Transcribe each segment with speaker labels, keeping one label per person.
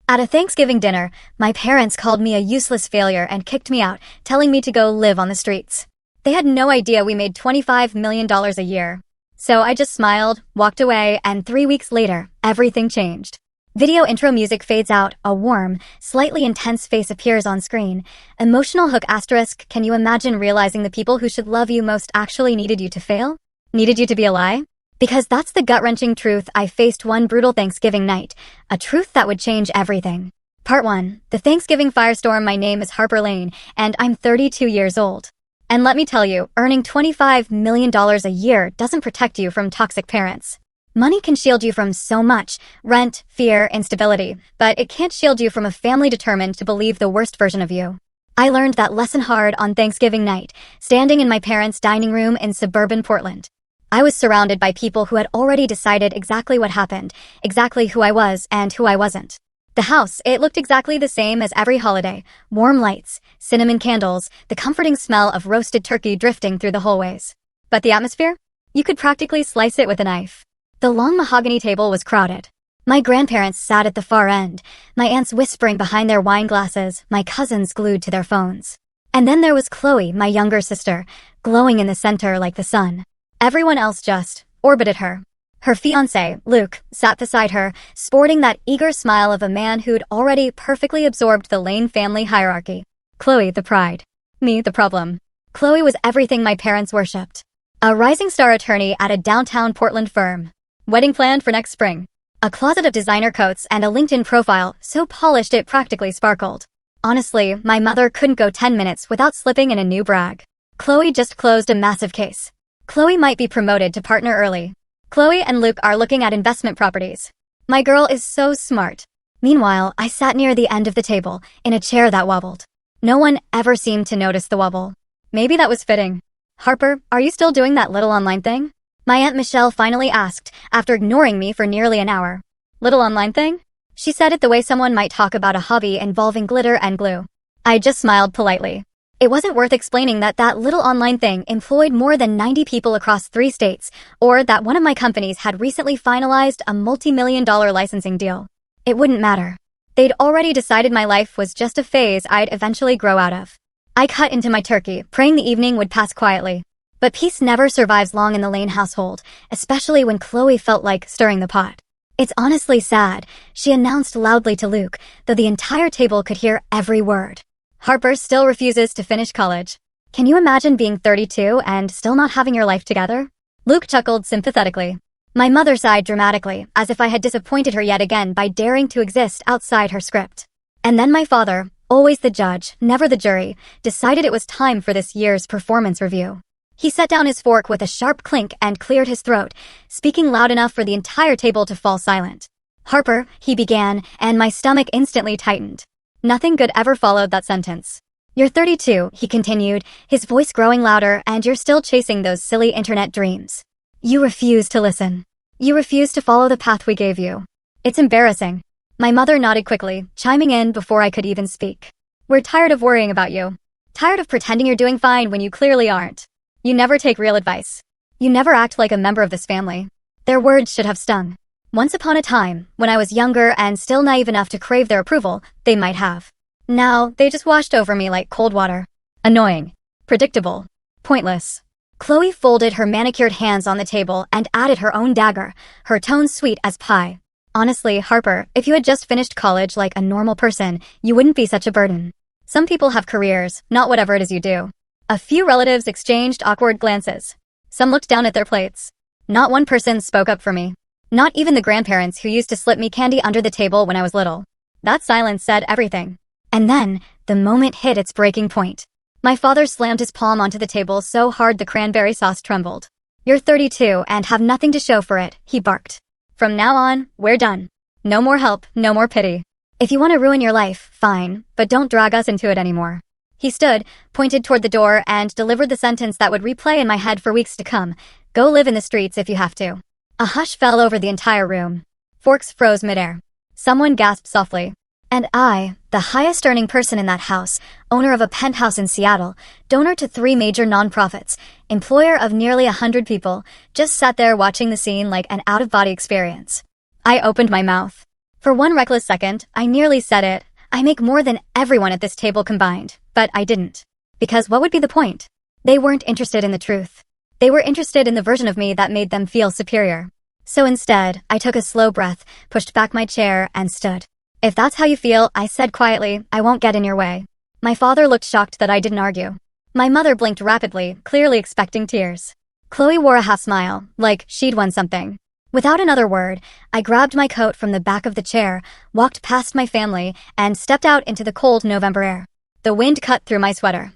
Speaker 1: At a Thanksgiving dinner, my parents called me a useless failure and kicked me out, telling me to go live on the streets. They had no idea we made $25 million a year. So I just smiled, walked away, and 3 weeks later, everything changed. Video intro music fades out, a warm, slightly intense face appears on screen. Emotional hook asterisk, can you imagine realizing the people who should love you most actually needed you to fail? Needed you to be a lie? Because that's the gut-wrenching truth I faced one brutal Thanksgiving night, a truth that would change everything. Part 1. The Thanksgiving Firestorm. My name is Harper Lane, and I'm 32 years old. And let me tell you, earning $25 million a year doesn't protect you from toxic parents. Money can shield you from so much: rent, fear, instability, but it can't shield you from a family determined to believe the worst version of you. I learned that lesson hard on Thanksgiving night, standing in my parents' dining room in suburban Portland. I was surrounded by people who had already decided exactly what happened, exactly who I was and who I wasn't. The house, it looked exactly the same as every holiday: warm lights, cinnamon candles, the comforting smell of roasted turkey drifting through the hallways. But the atmosphere? You could practically slice it with a knife. The long mahogany table was crowded. My grandparents sat at the far end, my aunts whispering behind their wine glasses, my cousins glued to their phones. And then there was Chloe, my younger sister, glowing in the center like the sun. Everyone else just orbited her. Her fiancé, Luke, sat beside her, sporting that eager smile of a man who'd already perfectly absorbed the Lane family hierarchy. Chloe, the pride. Me, the problem. Chloe was everything my parents worshipped. A rising star attorney at a downtown Portland firm. Wedding planned for next spring. A closet of designer coats and a LinkedIn profile so polished it practically sparkled. Honestly, my mother couldn't go 10 minutes without slipping in a new brag. Chloe just closed a massive case. Chloe might be promoted to partner early. Chloe and Luke are looking at investment properties. My girl is so smart. Meanwhile, I sat near the end of the table, in a chair that wobbled. No one ever seemed to notice the wobble. Maybe that was fitting. Harper, are you still doing that little online thing? My Aunt Michelle finally asked, after ignoring me for nearly an hour. Little online thing? She said it the way someone might talk about a hobby involving glitter and glue. I just smiled politely. It wasn't worth explaining that that little online thing employed more than 90 people across 3 states, or that one of my companies had recently finalized a multi-million-dollar licensing deal. It wouldn't matter. They'd already decided my life was just a phase I'd eventually grow out of. I cut into my turkey, praying the evening would pass quietly. But peace never survives long in the Lane household, especially when Chloe felt like stirring the pot. It's honestly sad, she announced loudly to Luke, though the entire table could hear every word. Harper still refuses to finish college. Can you imagine being 32 and still not having your life together? Luke chuckled sympathetically. My mother sighed dramatically, as if I had disappointed her yet again by daring to exist outside her script. And then my father, always the judge, never the jury, decided it was time for this year's performance review. He set down his fork with a sharp clink and cleared his throat, speaking loud enough for the entire table to fall silent. Harper, he began, and my stomach instantly tightened. Nothing good ever followed that sentence. You're 32, he continued, his voice growing louder, and you're still chasing those silly internet dreams. You refuse to listen. You refuse to follow the path we gave you. It's embarrassing. My mother nodded quickly, chiming in before I could even speak. We're tired of worrying about you. Tired of pretending you're doing fine when you clearly aren't. You never take real advice. You never act like a member of this family. Their words should have stung. Once upon a time, when I was younger and still naive enough to crave their approval, they might have. Now, they just washed over me like cold water. Annoying. Predictable. Pointless. Chloe folded her manicured hands on the table and added her own dagger, her tone sweet as pie. Honestly, Harper, if you had just finished college like a normal person, you wouldn't be such a burden. Some people have careers, not whatever it is you do. A few relatives exchanged awkward glances. Some looked down at their plates. Not one person spoke up for me. Not even the grandparents who used to slip me candy under the table when I was little. That silence said everything. And then, the moment hit its breaking point. My father slammed his palm onto the table so hard the cranberry sauce trembled. You're 32 and have nothing to show for it, he barked. From now on, we're done. No more help, no more pity. If you want to ruin your life, fine, but don't drag us into it anymore. He stood, pointed toward the door, and delivered the sentence that would replay in my head for weeks to come. Go live in the streets if you have to. A hush fell over the entire room. Forks froze midair. Someone gasped softly. And I, the highest earning person in that house, owner of a penthouse in Seattle, donor to 3 major nonprofits, employer of nearly 100 people, just sat there watching the scene like an out-of-body experience. I opened my mouth. For one reckless second, I nearly said it. I make more than everyone at this table combined, but I didn't. Because what would be the point? They weren't interested in the truth. They were interested in the version of me that made them feel superior. So instead, I took a slow breath, pushed back my chair, and stood. If that's how you feel, I said quietly, I won't get in your way. My father looked shocked that I didn't argue. My mother blinked rapidly, clearly expecting tears. Chloe wore a half smile, like she'd won something. Without another word, I grabbed my coat from the back of the chair, walked past my family, and stepped out into the cold November air. The wind cut through my sweater.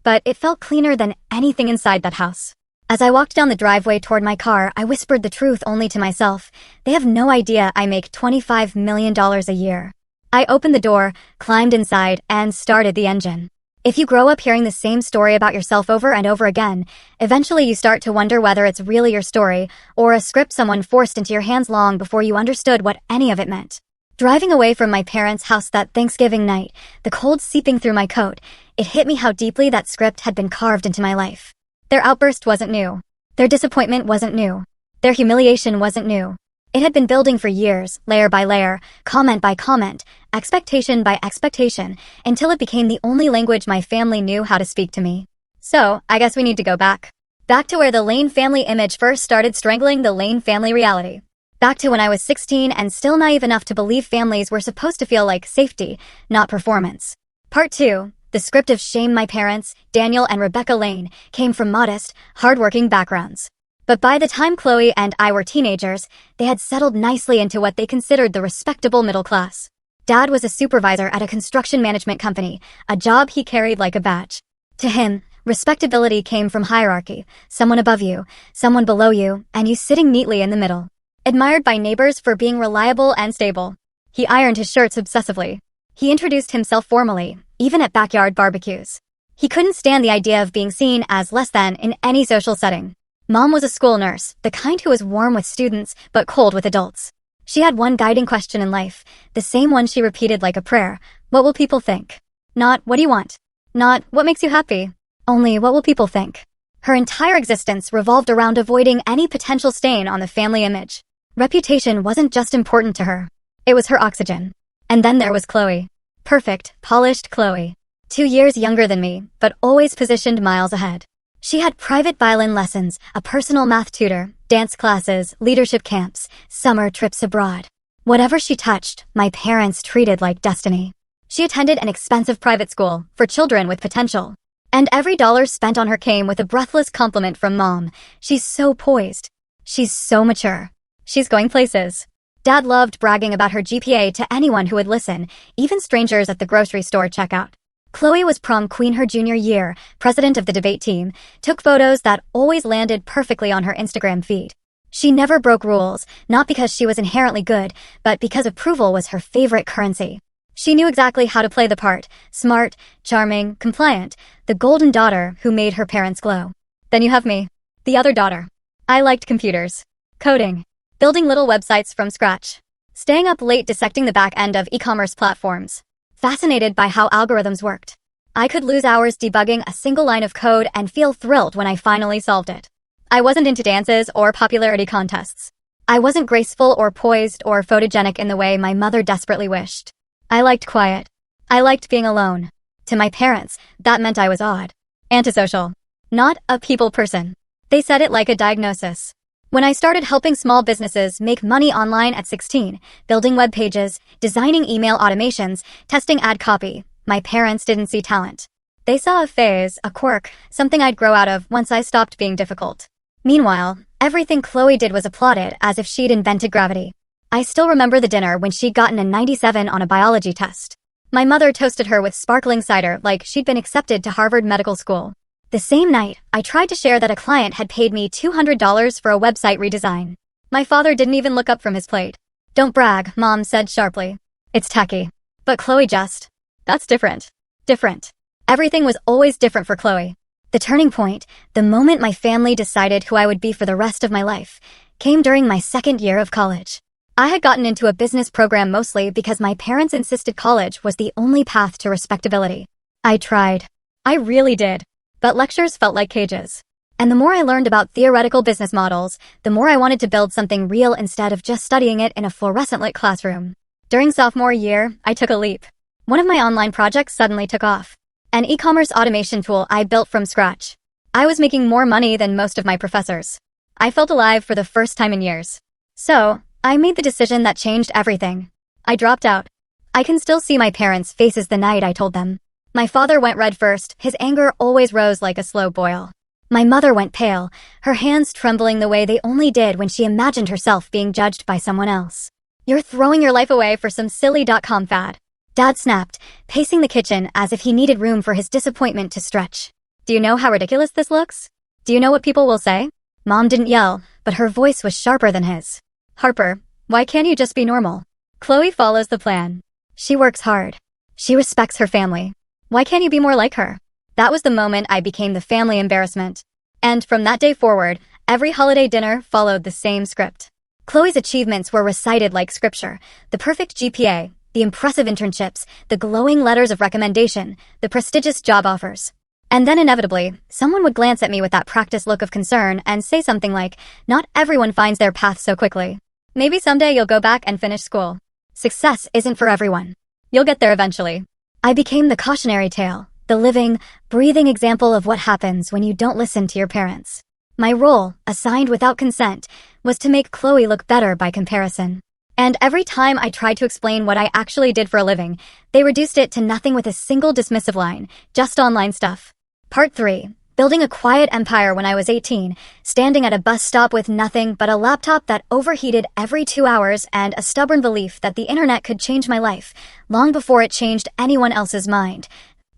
Speaker 1: But it felt cleaner than anything inside that house. As I walked down the driveway toward my car, I whispered the truth only to myself. They have no idea I make $25 million a year. I opened the door, climbed inside, and started the engine. If you grow up hearing the same story about yourself over and over again, eventually you start to wonder whether it's really your story or a script someone forced into your hands long before you understood what any of it meant. Driving away from my parents' house that Thanksgiving night, the cold seeping through my coat, it hit me how deeply that script had been carved into my life. Their outburst wasn't new. Their disappointment wasn't new. Their humiliation wasn't new. It had been building for years, layer by layer, comment by comment, expectation by expectation, until it became the only language my family knew how to speak to me. So, I guess we need to go back. Back to where the Lane family image first started strangling the Lane family reality. Back to when I was 16 and still naive enough to believe families were supposed to feel like safety, not performance. Part 2. The script of shame. My parents, Daniel and Rebecca Lane, came from modest, hardworking backgrounds. But by the time Chloe and I were teenagers, they had settled nicely into what they considered the respectable middle class. Dad was a supervisor at a construction management company, a job he carried like a badge. To him, respectability came from hierarchy, someone above you, someone below you, and you sitting neatly in the middle. Admired by neighbors for being reliable and stable. He ironed his shirts obsessively. He introduced himself formally, even at backyard barbecues. He couldn't stand the idea of being seen as less than in any social setting. Mom was a school nurse, the kind who was warm with students but cold with adults. She had one guiding question in life, the same one she repeated like a prayer. What will people think? Not, what do you want? Not, what makes you happy? Only, what will people think? Her entire existence revolved around avoiding any potential stain on the family image. Reputation wasn't just important to her. It was her oxygen. And then there was Chloe. Perfect, polished Chloe. 2 years younger than me, but always positioned miles ahead. She had private violin lessons, a personal math tutor, dance classes, leadership camps, summer trips abroad. Whatever she touched, my parents treated like destiny. She attended an expensive private school for children with potential. And every dollar spent on her came with a breathless compliment from Mom. She's so poised. She's so mature. She's going places. Dad loved bragging about her GPA to anyone who would listen, even strangers at the grocery store checkout. Chloe was prom queen her junior year, president of the debate team, took photos that always landed perfectly on her Instagram feed. She never broke rules, not because she was inherently good, but because approval was her favorite currency. She knew exactly how to play the part, smart, charming, compliant, the golden daughter who made her parents glow. Then you have me, the other daughter. I liked computers, coding, building little websites from scratch, staying up late dissecting the back end of e-commerce platforms, fascinated by how algorithms worked. I could lose hours debugging a single line of code and feel thrilled when I finally solved it. I wasn't into dances or popularity contests. I wasn't graceful or poised or photogenic in the way my mother desperately wished. I liked quiet. I liked being alone. To my parents, that meant I was odd. Antisocial. Not a people person. They said it like a diagnosis. When I started helping small businesses make money online at 16, building web pages, designing email automations, testing ad copy, my parents didn't see talent. They saw a phase, a quirk, something I'd grow out of once I stopped being difficult. Meanwhile, everything Chloe did was applauded as if she'd invented gravity. I still remember the dinner when she'd gotten a 97 on a biology test. My mother toasted her with sparkling cider like she'd been accepted to Harvard Medical School. The same night, I tried to share that a client had paid me $200 for a website redesign. My father didn't even look up from his plate. Don't brag, Mom said sharply. It's tacky. But Chloe just. That's different. Different. Everything was always different for Chloe. The turning point, the moment my family decided who I would be for the rest of my life, came during my second year of college. I had gotten into a business program mostly because my parents insisted college was the only path to respectability. I tried. I really did. But lectures felt like cages. And the more I learned about theoretical business models, the more I wanted to build something real instead of just studying it in a fluorescent-lit classroom. During sophomore year, I took a leap. One of my online projects suddenly took off. An e-commerce automation tool I built from scratch. I was making more money than most of my professors. I felt alive for the first time in years. So, I made the decision that changed everything. I dropped out. I can still see my parents' faces the night I told them. My father went red first, his anger always rose like a slow boil. My mother went pale, her hands trembling the way they only did when she imagined herself being judged by someone else. "You're throwing your life away for some silly.com fad." Dad snapped, pacing the kitchen as if he needed room for his disappointment to stretch. "Do you know how ridiculous this looks? Do you know what people will say?" Mom didn't yell, but her voice was sharper than his. "Harper, why can't you just be normal? Chloe follows the plan. She works hard. She respects her family. Why can't you be more like her?" That was the moment I became the family embarrassment. And from that day forward, every holiday dinner followed the same script. Chloe's achievements were recited like scripture: the perfect GPA, the impressive internships, the glowing letters of recommendation, the prestigious job offers. And then inevitably, someone would glance at me with that practiced look of concern and say something like, "Not everyone finds their path so quickly. Maybe someday you'll go back and finish school. Success isn't for everyone. You'll get there eventually." I became the cautionary tale, the living, breathing example of what happens when you don't listen to your parents. My role, assigned without consent, was to make Chloe look better by comparison. And every time I tried to explain what I actually did for a living, they reduced it to nothing with a single dismissive line: "Just online stuff." Part 3. Building a quiet empire when I was 18, standing at a bus stop with nothing but a laptop that overheated every 2 hours and a stubborn belief that the internet could change my life, long before it changed anyone else's mind.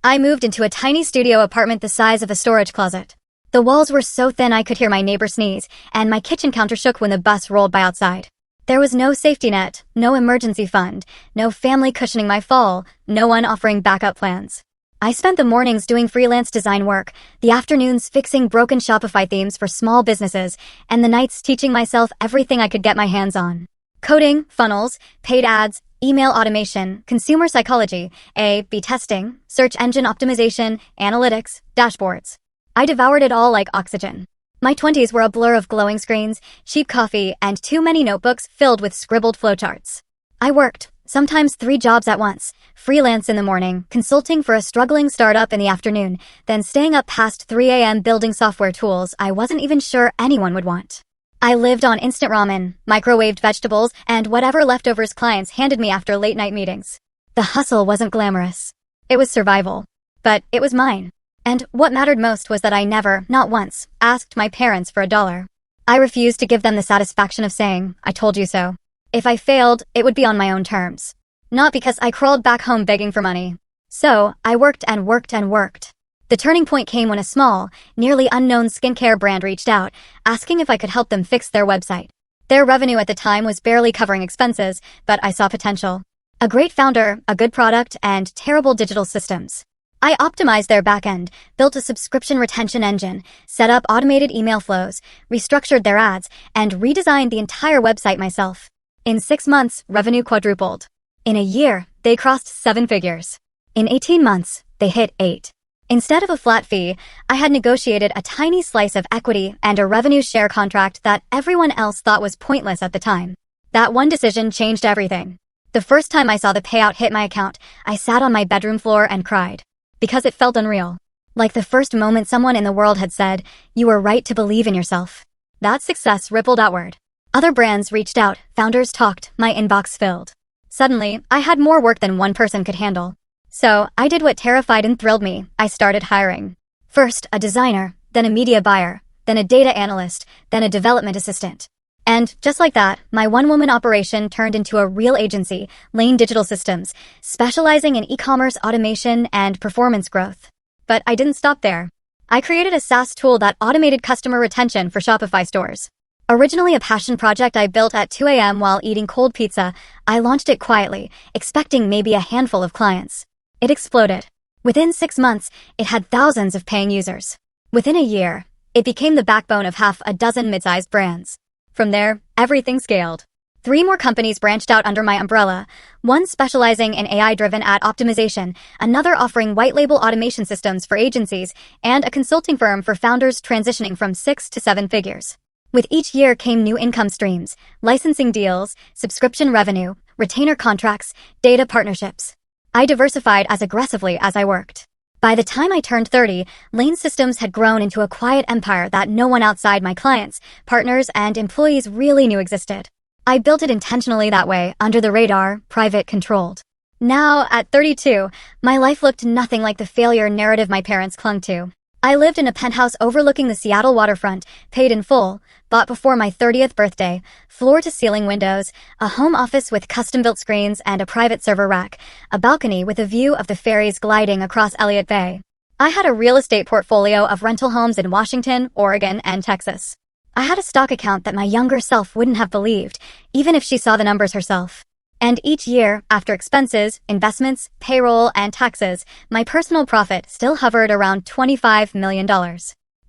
Speaker 1: I moved into a tiny studio apartment the size of a storage closet. The walls were so thin I could hear my neighbor sneeze, and my kitchen counter shook when the bus rolled by outside. There was no safety net, no emergency fund, no family cushioning my fall, no one offering backup plans. I spent the mornings doing freelance design work, the afternoons fixing broken Shopify themes for small businesses, and the nights teaching myself everything I could get my hands on. Coding, funnels, paid ads, email automation, consumer psychology, A/B testing, search engine optimization, analytics, dashboards. I devoured it all like oxygen. My 20s were a blur of glowing screens, cheap coffee, and too many notebooks filled with scribbled flowcharts. I worked, sometimes 3 jobs at once, freelance in the morning, consulting for a struggling startup in the afternoon, then staying up past 3 a.m. building software tools I wasn't even sure anyone would want. I lived on instant ramen, microwaved vegetables, and whatever leftovers clients handed me after late-night meetings. The hustle wasn't glamorous. It was survival. But it was mine. And what mattered most was that I never, not once, asked my parents for $1. I refused to give them the satisfaction of saying, "I told you so." If I failed, it would be on my own terms. Not because I crawled back home begging for money. So, I worked and worked and worked. The turning point came when a small, nearly unknown skincare brand reached out, asking if I could help them fix their website. Their revenue at the time was barely covering expenses, but I saw potential. A great founder, a good product, and terrible digital systems. I optimized their backend, built a subscription retention engine, set up automated email flows, restructured their ads, and redesigned the entire website myself. In 6 months, revenue quadrupled. In a year, they crossed 7 figures. In 18 months, they hit 8. Instead of a flat fee, I had negotiated a tiny slice of equity and a revenue share contract that everyone else thought was pointless at the time. That one decision changed everything. The first time I saw the payout hit my account, I sat on my bedroom floor and cried. Because it felt unreal. Like the first moment someone in the world had said, "You were right to believe in yourself." That success rippled outward. Other brands reached out, founders talked, my inbox filled. Suddenly, I had more work than one person could handle. So, I did what terrified and thrilled me. I started hiring. First, a designer, then a media buyer, then a data analyst, then a development assistant. And, just like that, my one-woman operation turned into a real agency, Lane Digital Systems, specializing in e-commerce automation and performance growth. But I didn't stop there. I created a SaaS tool that automated customer retention for Shopify stores. Originally a passion project I built at 2 a.m. while eating cold pizza, I launched it quietly, expecting maybe a handful of clients. It exploded. Within 6 months, it had thousands of paying users. Within a year, it became the backbone of half a dozen mid-sized brands. From there, everything scaled. 3 more companies branched out under my umbrella, one specializing in AI-driven ad optimization, another offering white-label automation systems for agencies, and a consulting firm for founders transitioning from 6 to 7 figures. With each year came new income streams, licensing deals, subscription revenue, retainer contracts, data partnerships. I diversified as aggressively as I worked. By the time I turned 30, Lane Systems had grown into a quiet empire that no one outside my clients, partners, and employees really knew existed. I built it intentionally that way, under the radar, private, controlled. Now, at 32, my life looked nothing like the failure narrative my parents clung to. I lived in a penthouse overlooking the Seattle waterfront, paid in full, bought before my 30th birthday, floor-to-ceiling windows, a home office with custom-built screens and a private server rack, a balcony with a view of the ferries gliding across Elliott Bay. I had a real estate portfolio of rental homes in Washington, Oregon, and Texas. I had a stock account that my younger self wouldn't have believed, even if she saw the numbers herself. And each year, after expenses, investments, payroll, and taxes, my personal profit still hovered around $25 million.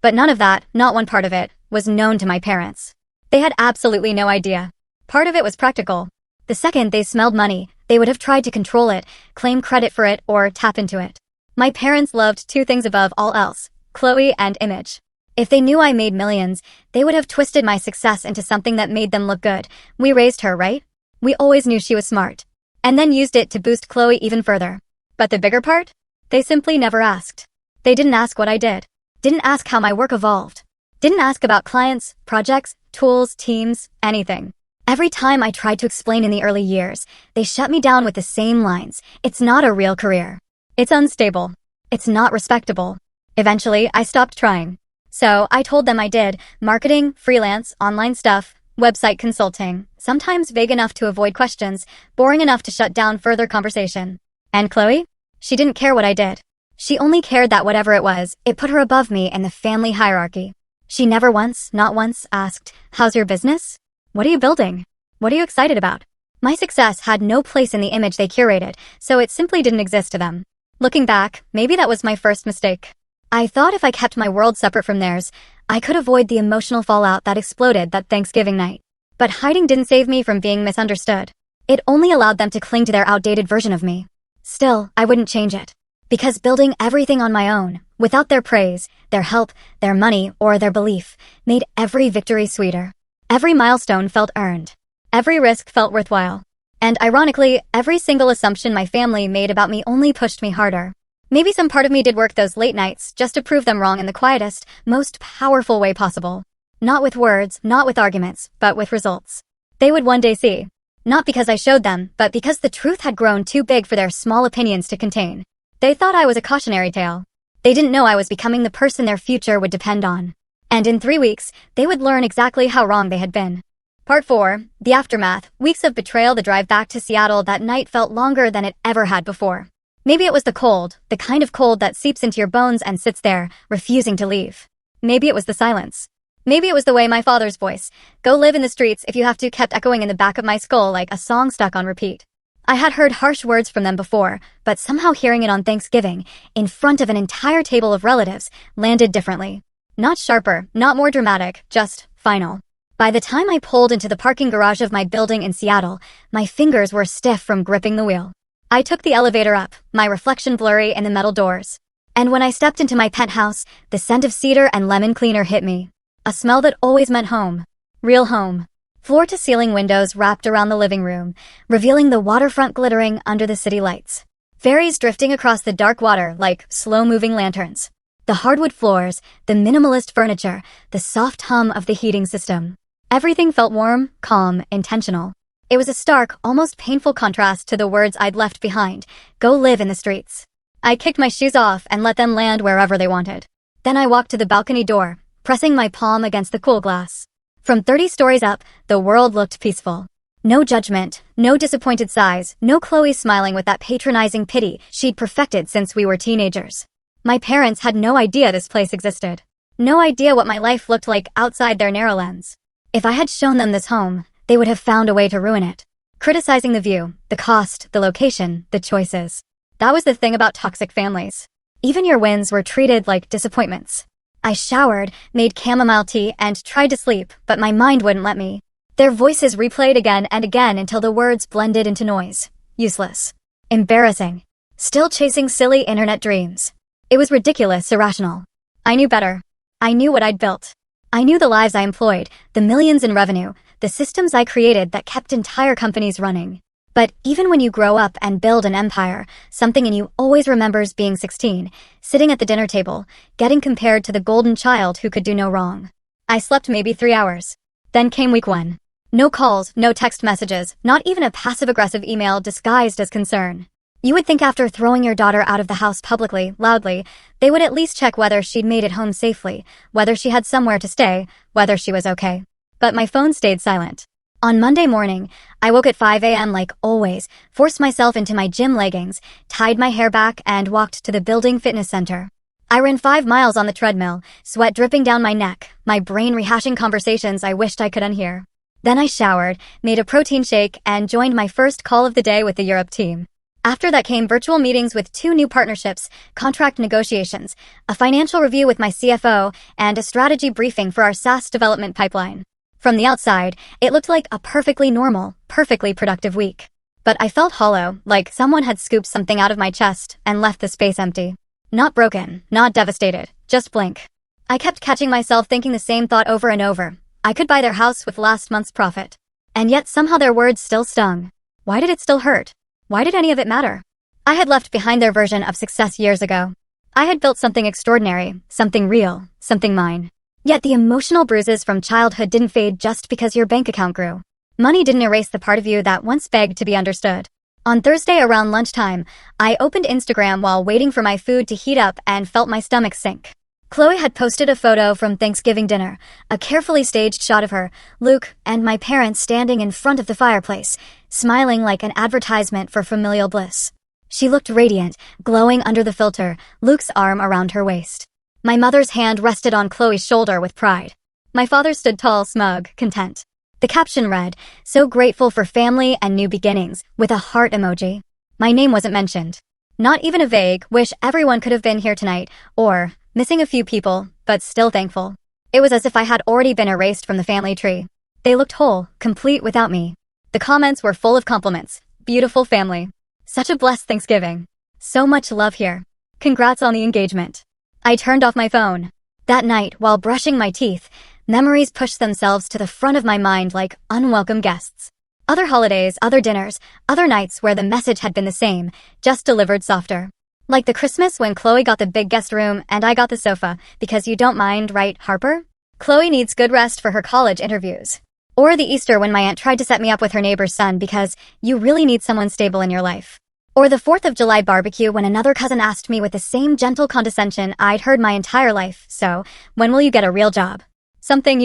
Speaker 1: But none of that, not one part of it, was known to my parents. They had absolutely no idea. Part of it was practical. The second they smelled money, they would have tried to control it, claim credit for it, or tap into it. My parents loved two things above all else: Chloe and image. If they knew I made millions, they would have twisted my success into something that made them look good. We raised her, right? We always knew she was smart. And then used it to boost Chloe even further. But the bigger part? They simply never asked. They didn't ask what I did. Didn't ask how my work evolved. Didn't ask about clients, projects, tools, teams, anything. Every time I tried to explain in the early years, they shut me down with the same lines. It's not a real career. It's unstable. It's not respectable. Eventually, I stopped trying. So I told them I did marketing, freelance, online stuff, website consulting, sometimes vague enough to avoid questions, boring enough to shut down further conversation. And Chloe? She didn't care what I did. She only cared that whatever it was, it put her above me in the family hierarchy. She never once, not once, asked, "How's your business? What are you building? What are you excited about?" My success had no place in the image they curated, so it simply didn't exist to them. Looking back, maybe that was my first mistake. I thought if I kept my world separate from theirs, I could avoid the emotional fallout that exploded that Thanksgiving night. But hiding didn't save me from being misunderstood. It only allowed them to cling to their outdated version of me. Still, I wouldn't change it. Because building everything on my own, without their praise, their help, their money, or their belief, made every victory sweeter. Every milestone felt earned. Every risk felt worthwhile. And ironically, every single assumption my family made about me only pushed me harder. Maybe some part of me did work those late nights just to prove them wrong in the quietest, most powerful way possible. Not with words, not with arguments, but with results. They would one day see. Not because I showed them, but because the truth had grown too big for their small opinions to contain. They thought I was a cautionary tale. They didn't know I was becoming the person their future would depend on. And in 3 weeks, they would learn exactly how wrong they had been. Part 4, the aftermath, weeks of betrayal. The drive back to Seattle that night felt longer than it ever had before. Maybe it was the cold, the kind of cold that seeps into your bones and sits there, refusing to leave. Maybe it was the silence. Maybe it was the way my father's voice, "Go live in the streets if you have to," kept echoing in the back of my skull like a song stuck on repeat. I had heard harsh words from them before, but somehow hearing it on Thanksgiving, in front of an entire table of relatives, landed differently. Not sharper, not more dramatic, just final. By the time I pulled into the parking garage of my building in Seattle, my fingers were stiff from gripping the wheel. I took the elevator up, my reflection blurry in the metal doors. And when I stepped into my penthouse, the scent of cedar and lemon cleaner hit me. A smell that always meant home. Real home. Floor-to-ceiling windows wrapped around the living room, revealing the waterfront glittering under the city lights. Ferries drifting across the dark water like slow-moving lanterns. The hardwood floors, the minimalist furniture, the soft hum of the heating system. Everything felt warm, calm, intentional. It was a stark, almost painful contrast to the words I'd left behind. Go live in the streets. I kicked my shoes off and let them land wherever they wanted. Then I walked to the balcony door, pressing my palm against the cool glass. From 30 stories up, the world looked peaceful. No judgment, no disappointed sighs, no Chloe smiling with that patronizing pity she'd perfected since we were teenagers. My parents had no idea this place existed. No idea what my life looked like outside their narrow lens. If I had shown them this home, they would have found a way to ruin it. Criticizing the view, the cost, the location, the choices. That was the thing about toxic families. Even your wins were treated like disappointments. I showered, made chamomile tea, and tried to sleep, but my mind wouldn't let me. Their voices replayed again and again until the words blended into noise. Useless. Embarrassing. Still chasing silly internet dreams. It was ridiculous, irrational. I knew better. I knew what I'd built. I knew the lives I employed, the millions in revenue, the systems I created that kept entire companies running. But even when you grow up and build an empire, something in you always remembers being 16, sitting at the dinner table, getting compared to the golden child who could do no wrong. I slept maybe 3 hours. Then came week 1. No calls, no text messages, not even a passive-aggressive email disguised as concern. You would think after throwing your daughter out of the house publicly, loudly, they would at least check whether she'd made it home safely, whether she had somewhere to stay, whether she was okay. But my phone stayed silent. On Monday morning, I woke at 5 a.m. like always, forced myself into my gym leggings, tied my hair back, and walked to the building fitness center. I ran 5 miles on the treadmill, sweat dripping down my neck, my brain rehashing conversations I wished I could unhear. Then I showered, made a protein shake, and joined my first call of the day with the Europe team. After that came virtual meetings with 2 new partnerships, contract negotiations, a financial review with my CFO, and a strategy briefing for our SaaS development pipeline. From the outside, it looked like a perfectly normal, perfectly productive week. But I felt hollow, like someone had scooped something out of my chest and left the space empty. Not broken, not devastated, just blank. I kept catching myself thinking the same thought over and over. I could buy their house with last month's profit. And yet somehow their words still stung. Why did it still hurt? Why did any of it matter? I had left behind their version of success years ago. I had built something extraordinary, something real, something mine. Yet the emotional bruises from childhood didn't fade just because your bank account grew. Money didn't erase the part of you that once begged to be understood. On Thursday around lunchtime, I opened Instagram while waiting for my food to heat up and felt my stomach sink. Chloe had posted a photo from Thanksgiving dinner, a carefully staged shot of her, Luke, and my parents standing in front of the fireplace, smiling like an advertisement for familial bliss. She looked radiant, glowing under the filter, Luke's arm around her waist. My mother's hand rested on Chloe's shoulder with pride. My father stood tall, smug, content. The caption read, "So grateful for family and new beginnings," with a heart emoji. My name wasn't mentioned. Not even a vague, "Wish everyone could have been here tonight," or "Missing a few people, but still thankful." It was as if I had already been erased from the family tree. They looked whole, complete without me. The comments were full of compliments. Beautiful family. Such a blessed Thanksgiving. So much love here. Congrats on the engagement. I turned off my phone. That night, while brushing my teeth, memories pushed themselves to the front of my mind like unwelcome guests. Other holidays, other dinners, other nights where the message had been the same, just delivered softer. Like the Christmas when Chloe got the big guest room and I got the sofa, because you don't mind, right, Harper? Chloe needs good rest for her college interviews. Or the Easter when my aunt tried to set me up with her neighbor's son because you really need someone stable in your life. Or the 4th of July barbecue when another cousin asked me with the same gentle condescension I'd heard my entire life, "So, when will you get a real job?" Something,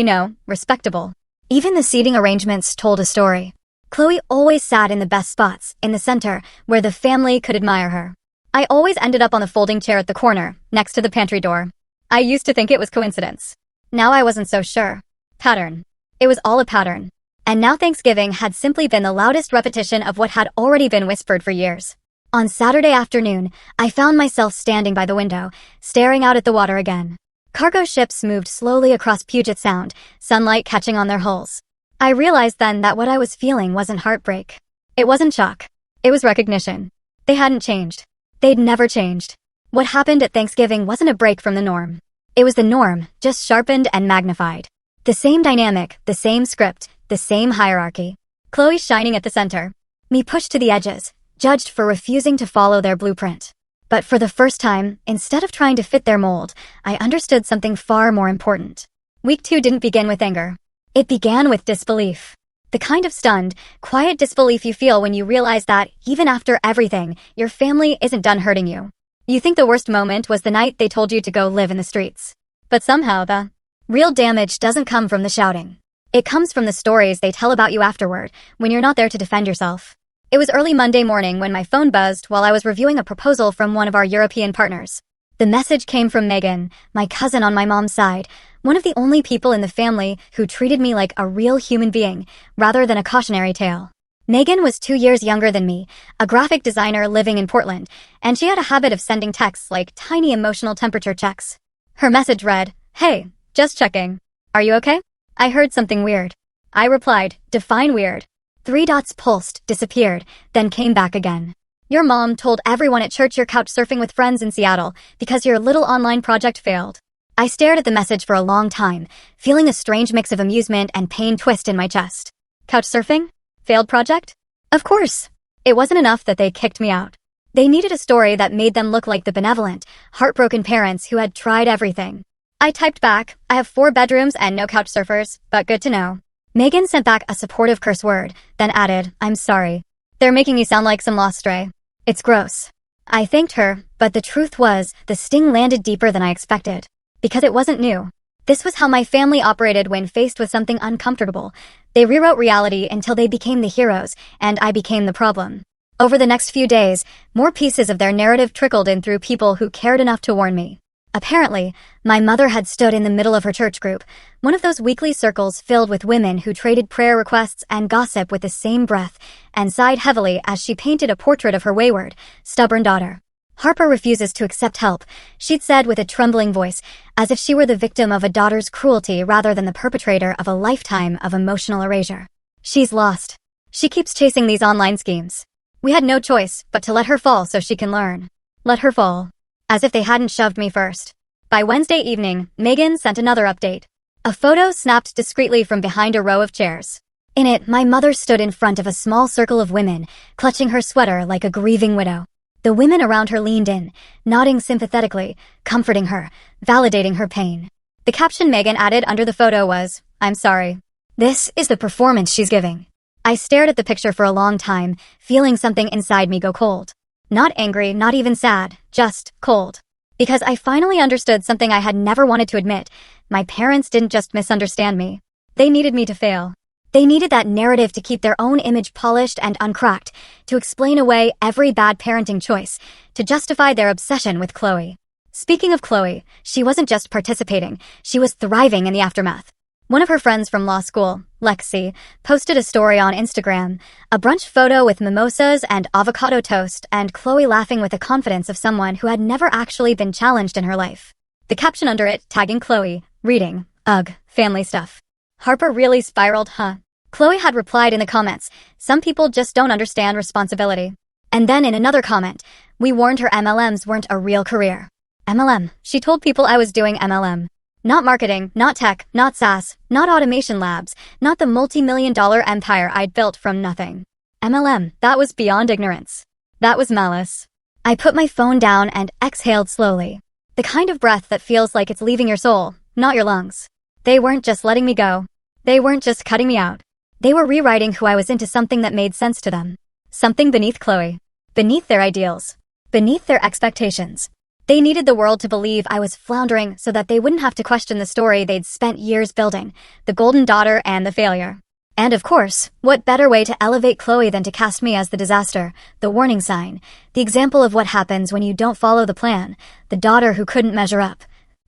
Speaker 1: respectable. Even the seating arrangements told a story. Chloe always sat in the best spots, in the center, where the family could admire her. I always ended up on the folding chair at the corner, next to the pantry door. I used to think it was coincidence. Now I wasn't so sure. Pattern. It was all a pattern. And now Thanksgiving had simply been the loudest repetition of what had already been whispered for years. On Saturday afternoon, I found myself standing by the window, staring out at the water again. Cargo ships moved slowly across Puget Sound, sunlight catching on their hulls. I realized then that what I was feeling wasn't heartbreak. It wasn't shock. It was recognition. They hadn't changed. They'd never changed. What happened at Thanksgiving wasn't a break from the norm. It was the norm, just sharpened and magnified. The same dynamic, the same script, the same hierarchy. Chloe shining at the center. Me pushed to the edges, judged for refusing to follow their blueprint. But for the first time, instead of trying to fit their mold, I understood something far more important. Week 2 didn't begin with anger. It began with disbelief. The kind of stunned, quiet disbelief you feel when you realize that, even after everything, your family isn't done hurting you. You think the worst moment was the night they told you to go live in the streets. But somehow the real damage doesn't come from the shouting. It comes from the stories they tell about you afterward, when you're not there to defend yourself. It was early Monday morning when my phone buzzed while I was reviewing a proposal from one of our European partners. The message came from Megan, my cousin on my mom's side, one of the only people in the family who treated me like a real human being, rather than a cautionary tale. Megan was 2 years younger than me, a graphic designer living in Portland, and she had a habit of sending texts like tiny emotional temperature checks. Her message read, "Hey, just checking. Are you okay? I heard something weird." I replied, "Define weird." 3 dots pulsed, disappeared, then came back again. "Your mom told everyone at church you're couch surfing with friends in Seattle because your little online project failed." I stared at the message for a long time, feeling a strange mix of amusement and pain twist in my chest. Couch surfing? Failed project? Of course. It wasn't enough that they kicked me out. They needed a story that made them look like the benevolent, heartbroken parents who had tried everything. I typed back, I have 4 bedrooms and no couch surfers, but good to know. Megan sent back a supportive curse word, then added, I'm sorry. They're making you sound like some lost stray. It's gross. I thanked her, but the truth was, the sting landed deeper than I expected. Because it wasn't new. This was how my family operated when faced with something uncomfortable. They rewrote reality until they became the heroes, and I became the problem. Over the next few days, more pieces of their narrative trickled in through people who cared enough to warn me. Apparently, my mother had stood in the middle of her church group, one of those weekly circles filled with women who traded prayer requests and gossip with the same breath, and sighed heavily as she painted a portrait of her wayward, stubborn daughter. Harper refuses to accept help, she'd said with a trembling voice, as if she were the victim of a daughter's cruelty rather than the perpetrator of a lifetime of emotional erasure. She's lost. She keeps chasing these online schemes. We had no choice but to let her fall so she can learn. Let her fall. As if they hadn't shoved me first. By Wednesday evening, Megan sent another update. A photo snapped discreetly from behind a row of chairs. In it, my mother stood in front of a small circle of women, clutching her sweater like a grieving widow. The women around her leaned in, nodding sympathetically, comforting her, validating her pain. The caption Megan added under the photo was, I'm sorry. This is the performance she's giving. I stared at the picture for a long time, feeling something inside me go cold. Not angry, not even sad, just cold. Because I finally understood something I had never wanted to admit. My parents didn't just misunderstand me. They needed me to fail. They needed that narrative to keep their own image polished and uncracked, to explain away every bad parenting choice, to justify their obsession with Chloe. Speaking of Chloe, she wasn't just participating, she was thriving in the aftermath. One of her friends from law school, Lexi, posted a story on Instagram, a brunch photo with mimosas and avocado toast, and Chloe laughing with the confidence of someone who had never actually been challenged in her life. The caption under it, tagging Chloe, reading, ugh, family stuff. Harper really spiraled, huh? Chloe had replied in the comments, some people just don't understand responsibility. And then in another comment, we warned her MLMs weren't a real career. MLM, she told people I was doing MLM. Not marketing, not tech, not SaaS, not automation labs, not the multi-million-dollar empire I'd built from nothing. MLM, that was beyond ignorance. That was malice. I put my phone down and exhaled slowly. The kind of breath that feels like it's leaving your soul, not your lungs. They weren't just letting me go. They weren't just cutting me out. They were rewriting who I was into something that made sense to them. Something beneath Chloe. Beneath their ideals. Beneath their expectations. They needed the world to believe I was floundering so that they wouldn't have to question the story they'd spent years building, the golden daughter and the failure. And of course, what better way to elevate Chloe than to cast me as the disaster, the warning sign, the example of what happens when you don't follow the plan, the daughter who couldn't measure up,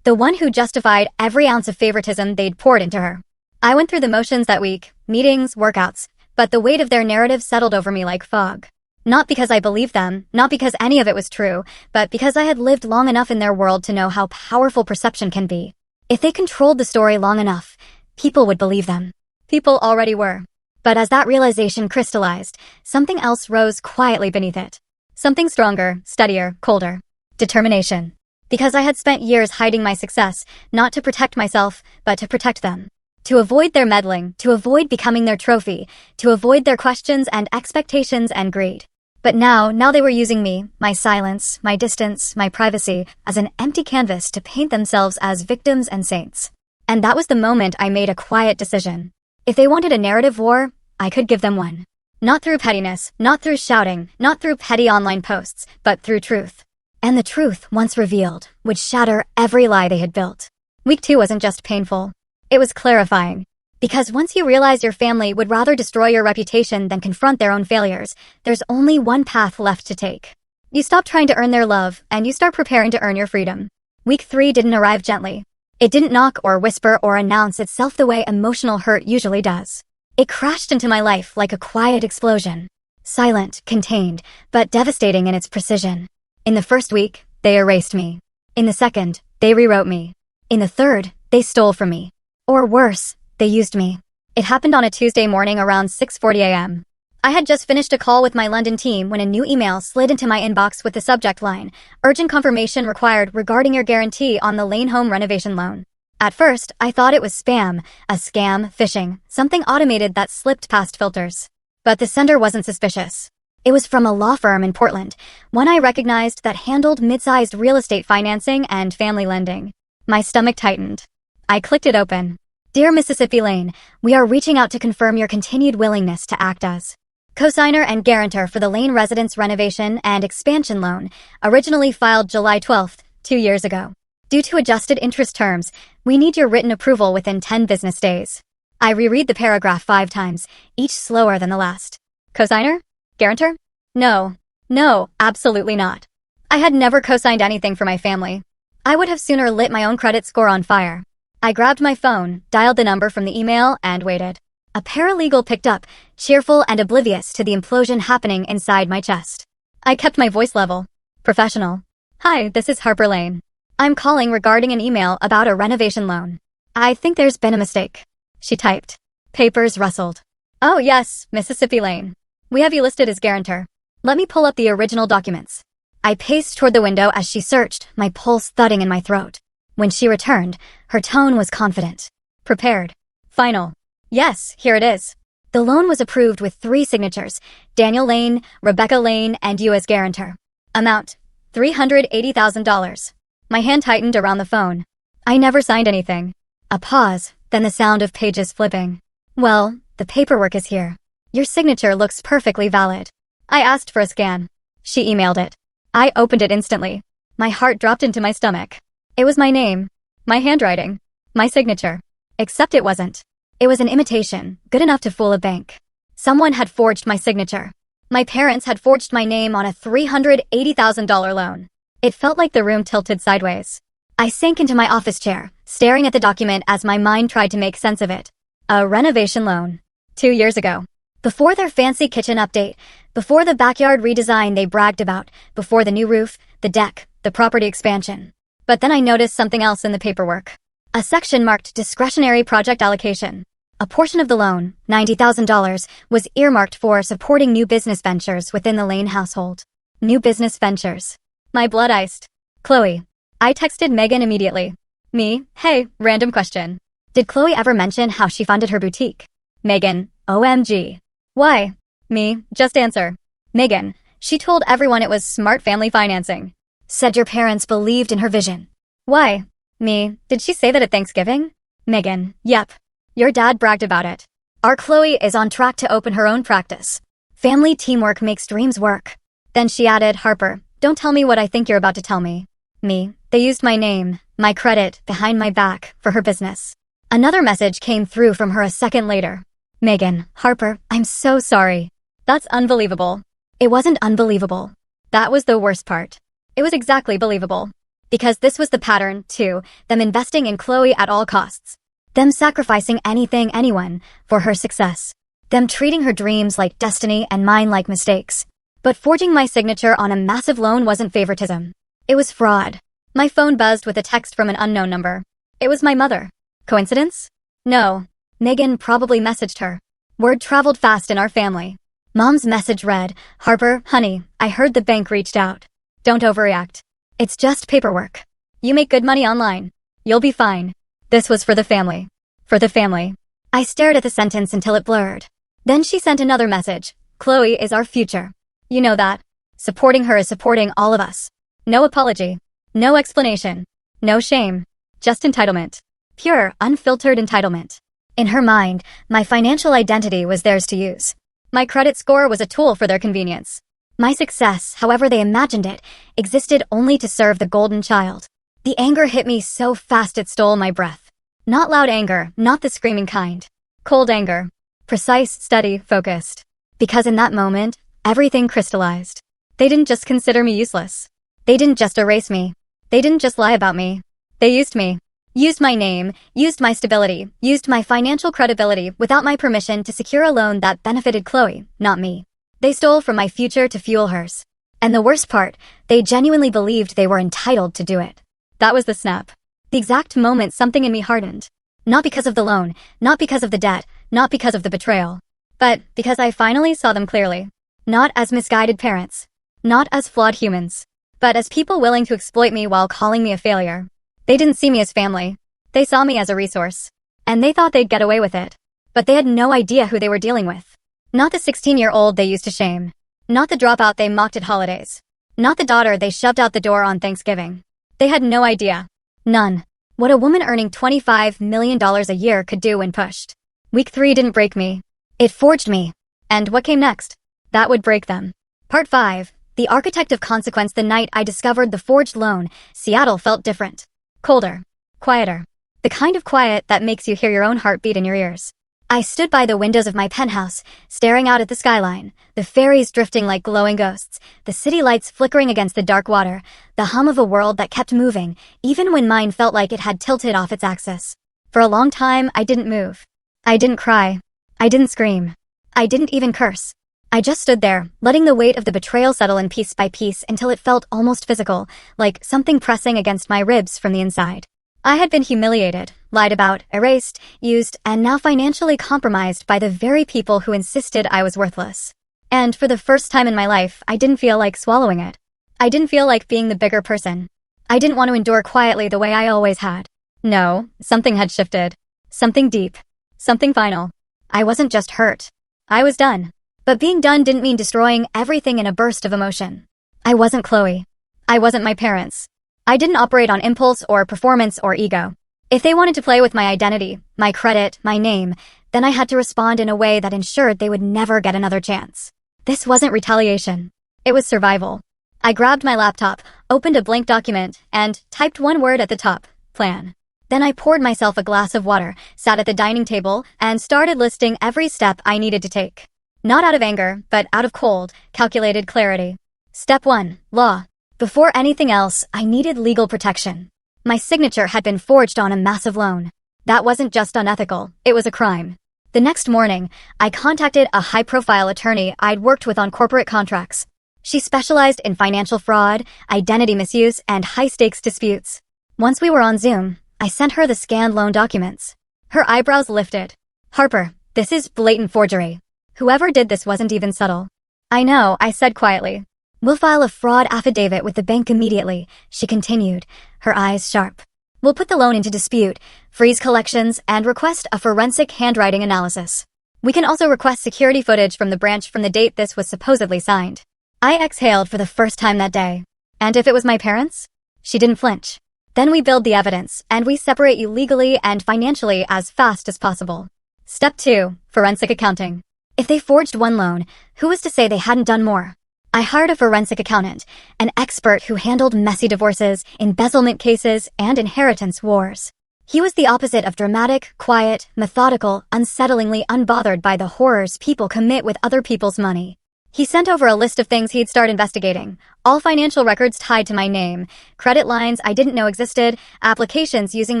Speaker 1: the one who justified every ounce of favoritism they'd poured into her. I went through the motions that week, meetings, workouts, but the weight of their narrative settled over me like fog. Not because I believed them, not because any of it was true, but because I had lived long enough in their world to know how powerful perception can be. If they controlled the story long enough, people would believe them. People already were. But as that realization crystallized, something else rose quietly beneath it. Something stronger, steadier, colder. Determination. Because I had spent years hiding my success, not to protect myself, but to protect them. To avoid their meddling, to avoid becoming their trophy, to avoid their questions and expectations and greed. But now they were using me, my silence, my distance, my privacy, as an empty canvas to paint themselves as victims and saints. And that was the moment I made a quiet decision. If they wanted a narrative war, I could give them one. Not through pettiness, not through shouting, not through petty online posts, but through truth. And the truth, once revealed, would shatter every lie they had built. Week 2 wasn't just painful. It was clarifying. Because once you realize your family would rather destroy your reputation than confront their own failures, there's only one path left to take. You stop trying to earn their love, and you start preparing to earn your freedom. Week 3 didn't arrive gently. It didn't knock or whisper or announce itself the way emotional hurt usually does. It crashed into my life like a quiet explosion. Silent, contained, but devastating in its precision. In the first week, they erased me. In the second, they rewrote me. In the third, they stole from me. Or worse, they used me. It happened on a Tuesday morning around 6:40 a.m. I had just finished a call with my London team when a new email slid into my inbox with the subject line, urgent confirmation required regarding your guarantee on the Lane home renovation loan. At first, I thought it was spam, a scam, phishing, something automated that slipped past filters. But the sender wasn't suspicious. It was from a law firm in Portland, one I recognized that handled mid-sized real estate financing and family lending. My stomach tightened. I clicked it open. Dear Mississippi Lane, we are reaching out to confirm your continued willingness to act as cosigner and guarantor for the Lane Residence Renovation and Expansion Loan, originally filed July 12th, 2 years ago. Due to adjusted interest terms, we need your written approval within 10 business days. I reread the paragraph 5 times, each slower than the last. Cosigner? Guarantor? No, absolutely not. I had never co-signed anything for my family. I would have sooner lit my own credit score on fire. I grabbed my phone, dialed the number from the email, and waited. A paralegal picked up, cheerful and oblivious to the implosion happening inside my chest. I kept my voice level. Professional. Hi, this is Harper Lane. I'm calling regarding an email about a renovation loan. I think there's been a mistake. She typed. Papers rustled. Oh yes, Mississippi Lane. We have you listed as guarantor. Let me pull up the original documents. I paced toward the window as she searched, my pulse thudding in my throat. When she returned, her tone was confident. Prepared. Final. Yes, here it is. The loan was approved with 3 signatures, Daniel Lane, Rebecca Lane, and you as guarantor. Amount, $380,000. My hand tightened around the phone. I never signed anything. A pause, then the sound of pages flipping. Well, the paperwork is here. Your signature looks perfectly valid. I asked for a scan. She emailed it. I opened it instantly. My heart dropped into my stomach. It was my name, my handwriting, my signature. Except it wasn't. It was an imitation, good enough to fool a bank. Someone had forged my signature. My parents had forged my name on a $380,000 loan. It felt like the room tilted sideways. I sank into my office chair, staring at the document as my mind tried to make sense of it. A renovation loan. 2 years ago. Before their fancy kitchen update, before the backyard redesign they bragged about, before the new roof, the deck, the property expansion. But then I noticed something else in the paperwork. A section marked discretionary project allocation. A portion of the loan, $90,000, was earmarked for supporting new business ventures within the Lane household. New business ventures. My blood iced. Chloe. I texted Megan immediately. Me, hey, random question. Did Chloe ever mention how she funded her boutique? Megan, OMG. Why? Me, just answer. Megan, she told everyone it was smart family financing. Said your parents believed in her vision. Why? Me, did she say that at Thanksgiving? Megan, yep. Your dad bragged about it. Our Chloe is on track to open her own practice. Family teamwork makes dreams work. Then she added, Harper, don't tell me what I think you're about to tell me. Me, they used my name, my credit, behind my back, for her business. Another message came through from her a second later. Megan, Harper, I'm so sorry. That's unbelievable. It wasn't unbelievable. That was the worst part. It was exactly believable. Because this was the pattern, too, them investing in Chloe at all costs. Them sacrificing anything, anyone, for her success. Them treating her dreams like destiny and mine like mistakes. But forging my signature on a massive loan wasn't favoritism. It was fraud. My phone buzzed with a text from an unknown number. It was my mother. Coincidence? No. Megan probably messaged her. Word traveled fast in our family. Mom's message read, Harper, honey, I heard the bank reached out. Don't overreact. It's just paperwork. You make good money online. You'll be fine. This was for the family. For the family. I stared at the sentence until it blurred. Then she sent another message. Chloe is our future. You know that. Supporting her is supporting all of us. No apology. No explanation. No shame. Just entitlement. Pure, unfiltered entitlement. In her mind, my financial identity was theirs to use. My credit score was a tool for their convenience. My success, however they imagined it, existed only to serve the golden child. The anger hit me so fast it stole my breath. Not loud anger, not the screaming kind. Cold anger. Precise, steady, focused. Because in that moment, everything crystallized. They didn't just consider me useless. They didn't just erase me. They didn't just lie about me. They used me. Used my name, used my stability, used my financial credibility without my permission to secure a loan that benefited Chloe, not me. They stole from my future to fuel hers. And the worst part, they genuinely believed they were entitled to do it. That was the snap. The exact moment something in me hardened. Not because of the loan, not because of the debt, not because of the betrayal. But because I finally saw them clearly. Not as misguided parents. Not as flawed humans. But as people willing to exploit me while calling me a failure. They didn't see me as family. They saw me as a resource. And they thought they'd get away with it. But they had no idea who they were dealing with. Not the 16-year-old they used to shame. Not the dropout they mocked at holidays. Not the daughter they shoved out the door on Thanksgiving. They had no idea. None. What a woman earning $25 million a year could do when pushed. Week 3 didn't break me. It forged me. And what came next? That would break them. Part 5. The architect of consequence. The night I discovered the forged loan, Seattle felt different. Colder. Quieter. The kind of quiet that makes you hear your own heartbeat in your ears. I stood by the windows of my penthouse, staring out at the skyline, the ferries drifting like glowing ghosts, the city lights flickering against the dark water, the hum of a world that kept moving, even when mine felt like it had tilted off its axis. For a long time, I didn't move. I didn't cry. I didn't scream. I didn't even curse. I just stood there, letting the weight of the betrayal settle in piece by piece until it felt almost physical, like something pressing against my ribs from the inside. I had been humiliated, lied about, erased, used, and now financially compromised by the very people who insisted I was worthless. And for the first time in my life, I didn't feel like swallowing it. I didn't feel like being the bigger person. I didn't want to endure quietly the way I always had. No, something had shifted. Something deep. Something final. I wasn't just hurt. I was done. But being done didn't mean destroying everything in a burst of emotion. I wasn't Chloe. I wasn't my parents. I didn't operate on impulse or performance or ego. If they wanted to play with my identity, my credit, my name, then I had to respond in a way that ensured they would never get another chance. This wasn't retaliation. It was survival. I grabbed my laptop, opened a blank document, and typed one word at the top: plan. Then I poured myself a glass of water, sat at the dining table, and started listing every step I needed to take. Not out of anger, but out of cold, calculated clarity. Step 1. Law. Before anything else, I needed legal protection. My signature had been forged on a massive loan. That wasn't just unethical, it was a crime. The next morning, I contacted a high-profile attorney I'd worked with on corporate contracts. She specialized in financial fraud, identity misuse, and high-stakes disputes. Once we were on Zoom, I sent her the scanned loan documents. Her eyebrows lifted. "Harper, this is blatant forgery. Whoever did this wasn't even subtle." "I know," I said quietly. "We'll file a fraud affidavit with the bank immediately," she continued, her eyes sharp. "We'll put the loan into dispute, freeze collections, and request a forensic handwriting analysis. We can also request security footage from the branch from the date this was supposedly signed." I exhaled for the first time that day. "And if it was my parents?" She didn't flinch. "Then we build the evidence, and we separate you legally and financially as fast as possible." Step 2. Forensic accounting. If they forged one loan, who was to say they hadn't done more? I hired a forensic accountant, an expert who handled messy divorces, embezzlement cases, and inheritance wars. He was the opposite of dramatic, quiet, methodical, unsettlingly unbothered by the horrors people commit with other people's money. He sent over a list of things he'd start investigating, all financial records tied to my name, credit lines I didn't know existed, applications using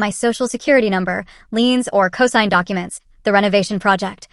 Speaker 1: my social security number, liens or cosign documents, the renovation project,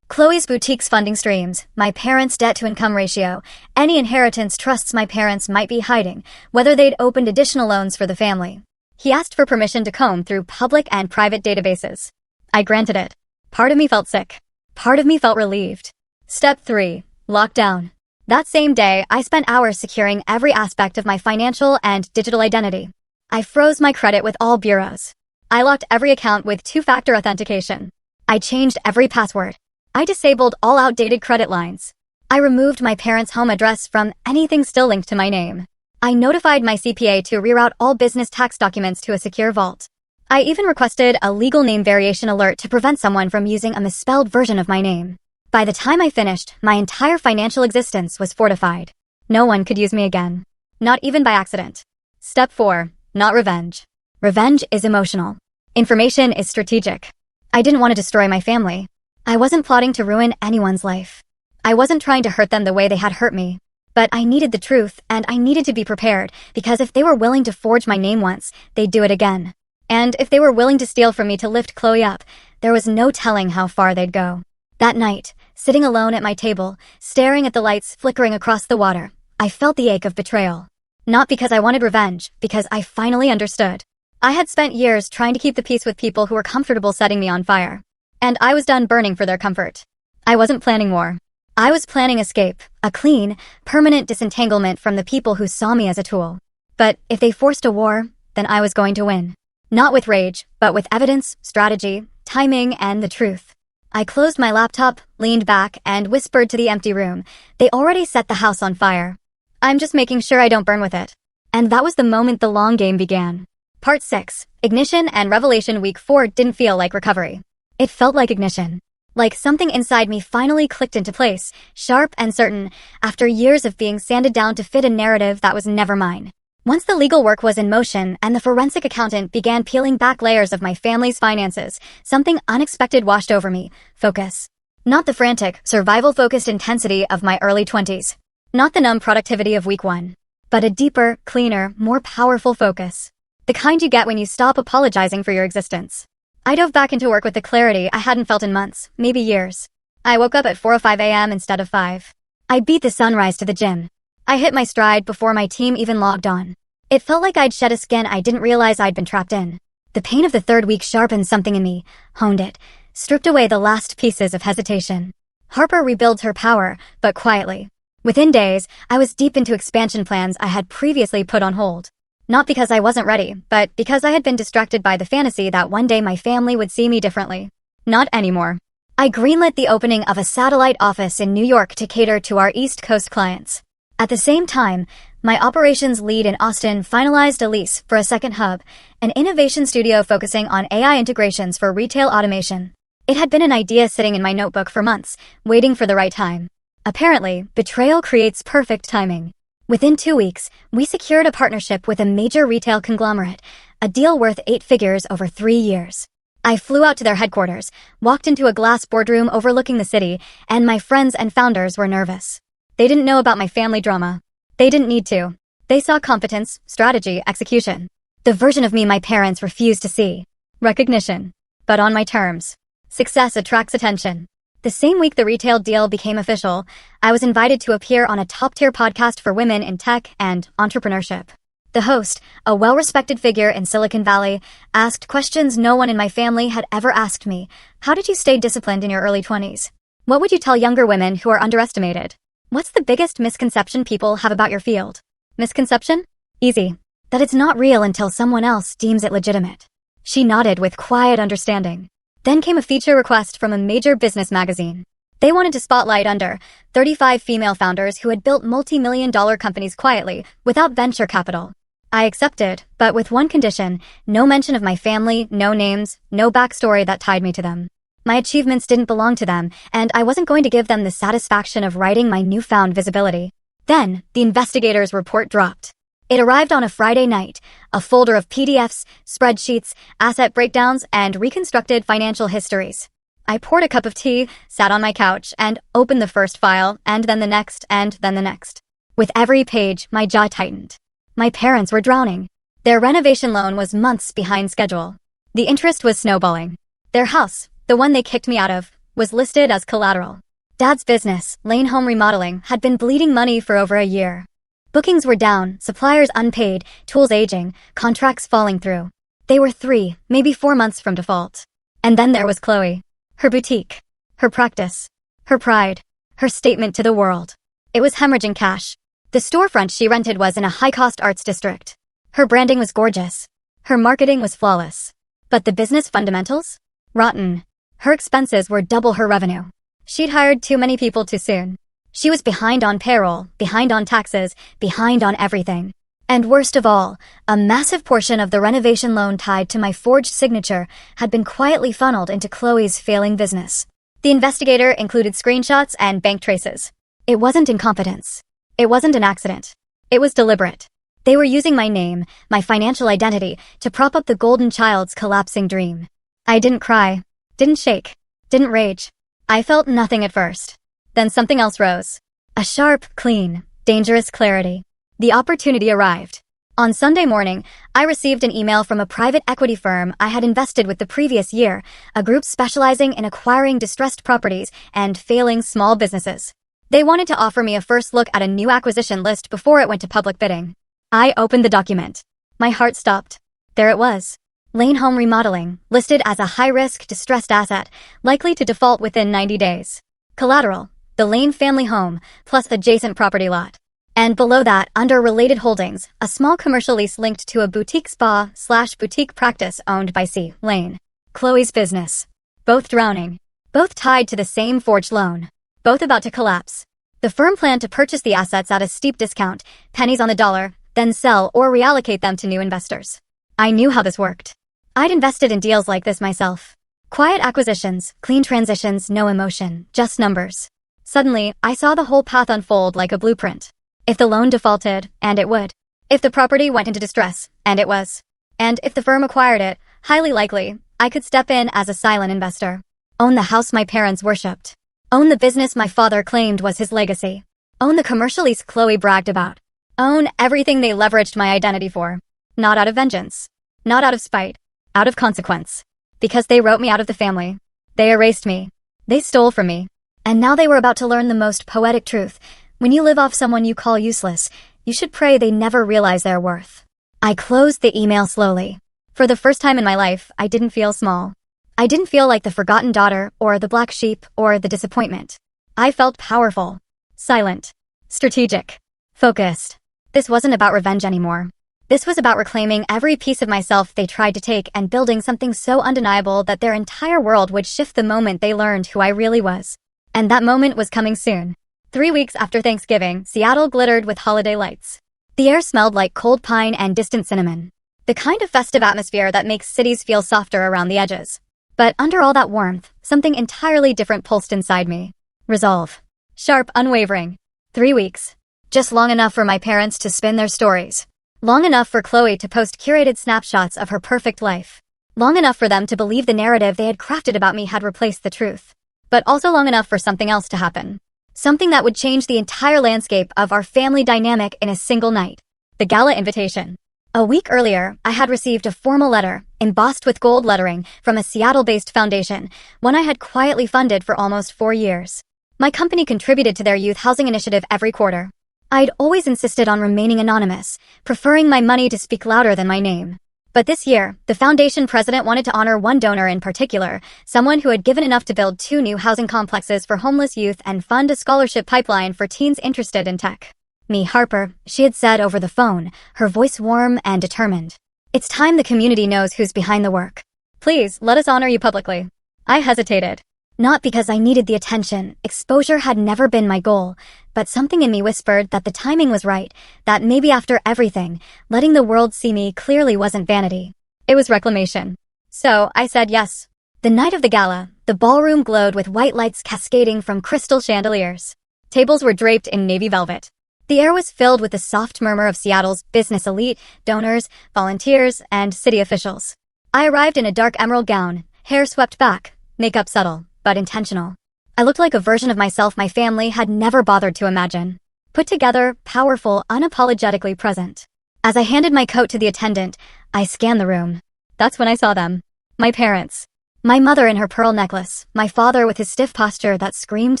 Speaker 1: Chloe's boutique's funding streams, my parents' debt-to-income ratio, any inheritance trusts my parents might be hiding, whether they'd opened additional loans for the family. He asked for permission to comb through public and private databases. I granted it. Part of me felt sick. Part of me felt relieved. Step 3. Lockdown. That same day, I spent hours securing every aspect of my financial and digital identity. I froze my credit with all bureaus. I locked every account with two-factor authentication. I changed every password. I disabled all outdated credit lines. I removed my parents' home address from anything still linked to my name. I notified my CPA to reroute all business tax documents to a secure vault. I even requested a legal name variation alert to prevent someone from using a misspelled version of my name. By the time I finished, my entire financial existence was fortified. No one could use me again. Not even by accident. Step 4. Not revenge. Revenge is emotional. Information is strategic. I didn't want to destroy my family. I wasn't plotting to ruin anyone's life. I wasn't trying to hurt them the way they had hurt me. But I needed the truth, and I needed to be prepared, because if they were willing to forge my name once, they'd do it again. And if they were willing to steal from me to lift Chloe up, there was no telling how far they'd go. That night, sitting alone at my table, staring at the lights flickering across the water, I felt the ache of betrayal. Not because I wanted revenge, because I finally understood. I had spent years trying to keep the peace with people who were comfortable setting me on fire. And I was done burning for their comfort. I wasn't planning war. I was planning escape, a clean, permanent disentanglement from the people who saw me as a tool. But if they forced a war, then I was going to win. Not with rage, but with evidence, strategy, timing, and the truth. I closed my laptop, leaned back, and whispered to the empty room. They already set the house on fire. I'm just making sure I don't burn with it. And that was the moment the long game began. Part 6. Ignition and Revelation. Week 4 didn't feel like recovery. It felt like ignition. Like something inside me finally clicked into place, sharp and certain, after years of being sanded down to fit a narrative that was never mine. Once the legal work was in motion and the forensic accountant began peeling back layers of my family's finances, something unexpected washed over me. Focus. Not the frantic, survival-focused intensity of my early 20s. Not the numb productivity of week 1. But a deeper, cleaner, more powerful focus. The kind you get when you stop apologizing for your existence. I dove back into work with the clarity I hadn't felt in months, maybe years. I woke up at 4 or 5 a.m. instead of 5. I beat the sunrise to the gym. I hit my stride before my team even logged on. It felt like I'd shed a skin I didn't realize I'd been trapped in. The pain of the 3rd week sharpened something in me, honed it, stripped away the last pieces of hesitation. Harper rebuilds her power, but quietly. Within days, I was deep into expansion plans I had previously put on hold. Not because I wasn't ready, but because I had been distracted by the fantasy that one day my family would see me differently. Not anymore. I greenlit the opening of a satellite office in New York to cater to our East Coast clients. At the same time, my operations lead in Austin finalized a lease for a second hub, an innovation studio focusing on AI integrations for retail automation. It had been an idea sitting in my notebook for months, waiting for the right time. Apparently, betrayal creates perfect timing. Within 2 weeks, we secured a partnership with a major retail conglomerate, a deal worth 8 figures over 3 years. I flew out to their headquarters, walked into a glass boardroom overlooking the city, and my friends and founders were nervous. They didn't know about my family drama. They didn't need to. They saw competence, strategy, execution. The version of me my parents refused to see. Recognition. But on my terms. Success attracts attention. The same week the retail deal became official, I was invited to appear on a top-tier podcast for women in tech and entrepreneurship. The host, a well-respected figure in Silicon Valley, asked questions no one in my family had ever asked me. How did you stay disciplined in your early 20s? What would you tell younger women who are underestimated? What's the biggest misconception people have about your field? Misconception? Easy. That it's not real until someone else deems it legitimate. She nodded with quiet understanding. Then came a feature request from a major business magazine. They wanted to spotlight under 35 female founders who had built multi-million-dollar companies quietly, without venture capital. I accepted, but with one condition: no mention of my family, no names, no backstory that tied me to them. My achievements didn't belong to them, and I wasn't going to give them the satisfaction of writing my newfound visibility. Then, the investigator's report dropped. It arrived on a Friday night, a folder of PDFs, spreadsheets, asset breakdowns, and reconstructed financial histories. I poured a cup of tea, sat on my couch, and opened the first file, and then the next, and then the next. With every page, my jaw tightened. My parents were drowning. Their renovation loan was months behind schedule. The interest was snowballing. Their house, the one they kicked me out of, was listed as collateral. Dad's business, Lane Home Remodeling, had been bleeding money for over a year. Bookings were down, suppliers unpaid, tools aging, contracts falling through. They were 3, maybe 4 months from default. And then there was Chloe. Her boutique. Her practice. Her pride. Her statement to the world. It was hemorrhaging cash. The storefront she rented was in a high-cost arts district. Her branding was gorgeous. Her marketing was flawless. But the business fundamentals? Rotten. Her expenses were double her revenue. She'd hired too many people too soon. She was behind on payroll, behind on taxes, behind on everything. And worst of all, a massive portion of the renovation loan tied to my forged signature had been quietly funneled into Chloe's failing business. The investigator included screenshots and bank traces. It wasn't incompetence. It wasn't an accident. It was deliberate. They were using my name, my financial identity, to prop up the golden child's collapsing dream. I didn't cry. Didn't shake. Didn't rage. I felt nothing at first. Then something else rose. A sharp, clean, dangerous clarity. The opportunity arrived. On Sunday morning, I received an email from a private equity firm I had invested with the previous year, a group specializing in acquiring distressed properties and failing small businesses. They wanted to offer me a first look at a new acquisition list before it went to public bidding. I opened the document. My heart stopped. There it was. Lane Home Remodeling, listed as a high-risk, distressed asset, likely to default within 90 days. Collateral, the Lane family home, plus adjacent property lot. And below that, under related holdings, a small commercial lease linked to a boutique spa/boutique practice owned by C. Lane. Chloe's business. Both drowning. both tied to the same forged loan, both about to collapse. The firm planned to purchase the assets at a steep discount, pennies on the dollar, then sell or reallocate them to new investors. I knew how this worked. I'd invested in deals like this myself. Quiet acquisitions, clean transitions, no emotion, just numbers. Suddenly, I saw the whole path unfold like a blueprint. If the loan defaulted, and it would. If the property went into distress, and it was. And if the firm acquired it, highly likely, I could step in as a silent investor. Own the house my parents worshipped. Own the business my father claimed was his legacy. Own the commercial lease Chloe bragged about. Own everything they leveraged my identity for. Not out of vengeance. Not out of spite. Out of consequence. Because they wrote me out of the family. They erased me. They stole from me. And now they were about to learn the most poetic truth. When you live off someone you call useless, you should pray they never realize their worth. I closed the email slowly. For the first time in my life, I didn't feel small. I didn't feel like the forgotten daughter, or the black sheep, or the disappointment. I felt powerful. Silent. Strategic. Focused. This wasn't about revenge anymore. This was about reclaiming every piece of myself they tried to take and building something so undeniable that their entire world would shift the moment they learned who I really was. And that moment was coming soon. 3 weeks after Thanksgiving, Seattle glittered with holiday lights. The air smelled like cold pine and distant cinnamon. The kind of festive atmosphere that makes cities feel softer around the edges. But under all that warmth, something entirely different pulsed inside me. Resolve. Sharp, unwavering. 3 weeks. Just long enough for my parents to spin their stories. Long enough for Chloe to post curated snapshots of her perfect life. Long enough for them to believe the narrative they had crafted about me had replaced the truth. But also long enough for something else to happen. Something that would change the entire landscape of our family dynamic in a single night. The gala invitation. A week earlier, I had received a formal letter, embossed with gold lettering, from a Seattle-based foundation, one I had quietly funded for almost 4 years. My company contributed to their youth housing initiative every quarter. I'd always insisted on remaining anonymous, preferring my money to speak louder than my name. But this year, the foundation president wanted to honor one donor in particular, someone who had given enough to build 2 new housing complexes for homeless youth and fund a scholarship pipeline for teens interested in tech. Me, Harper, she had said over the phone, her voice warm and determined. It's time the community knows who's behind the work. Please, let us honor you publicly. I hesitated. Not because I needed the attention, exposure had never been my goal, but something in me whispered that the timing was right, that maybe after everything, letting the world see me clearly wasn't vanity. It was reclamation. So, I said yes. The night of the gala, the ballroom glowed with white lights cascading from crystal chandeliers. Tables were draped in navy velvet. The air was filled with the soft murmur of Seattle's business elite, donors, volunteers, and city officials. I arrived in a dark emerald gown, hair swept back, makeup subtle, but intentional. I looked like a version of myself my family had never bothered to imagine. Put together, powerful, unapologetically present. As I handed my coat to the attendant, I scanned the room. That's when I saw them. My parents. My mother in her pearl necklace, my father with his stiff posture that screamed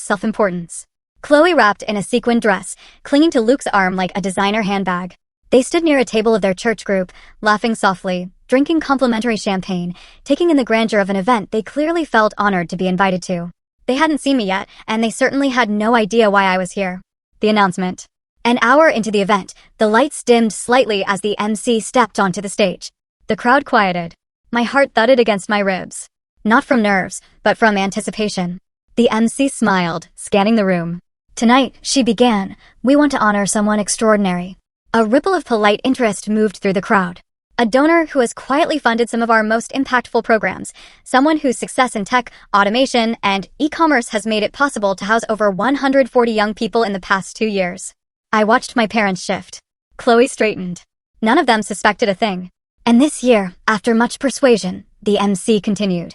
Speaker 1: self-importance. Chloe wrapped in a sequined dress, clinging to Luke's arm like a designer handbag. They stood near a table of their church group, laughing softly, drinking complimentary champagne, taking in the grandeur of an event they clearly felt honored to be invited to. They hadn't seen me yet, and they certainly had no idea why I was here. The announcement. An hour into the event, the lights dimmed slightly as the MC stepped onto the stage. The crowd quieted. My heart thudded against my ribs. Not from nerves, but from anticipation. The MC smiled, scanning the room. Tonight, she began, we want to honor someone extraordinary. A ripple of polite interest moved through the crowd. A donor who has quietly funded some of our most impactful programs, someone whose success in tech, automation, and e-commerce has made it possible to house over 140 young people in the past 2 years. I watched my parents shift. Chloe straightened. None of them suspected a thing. And this year, after much persuasion, the MC continued.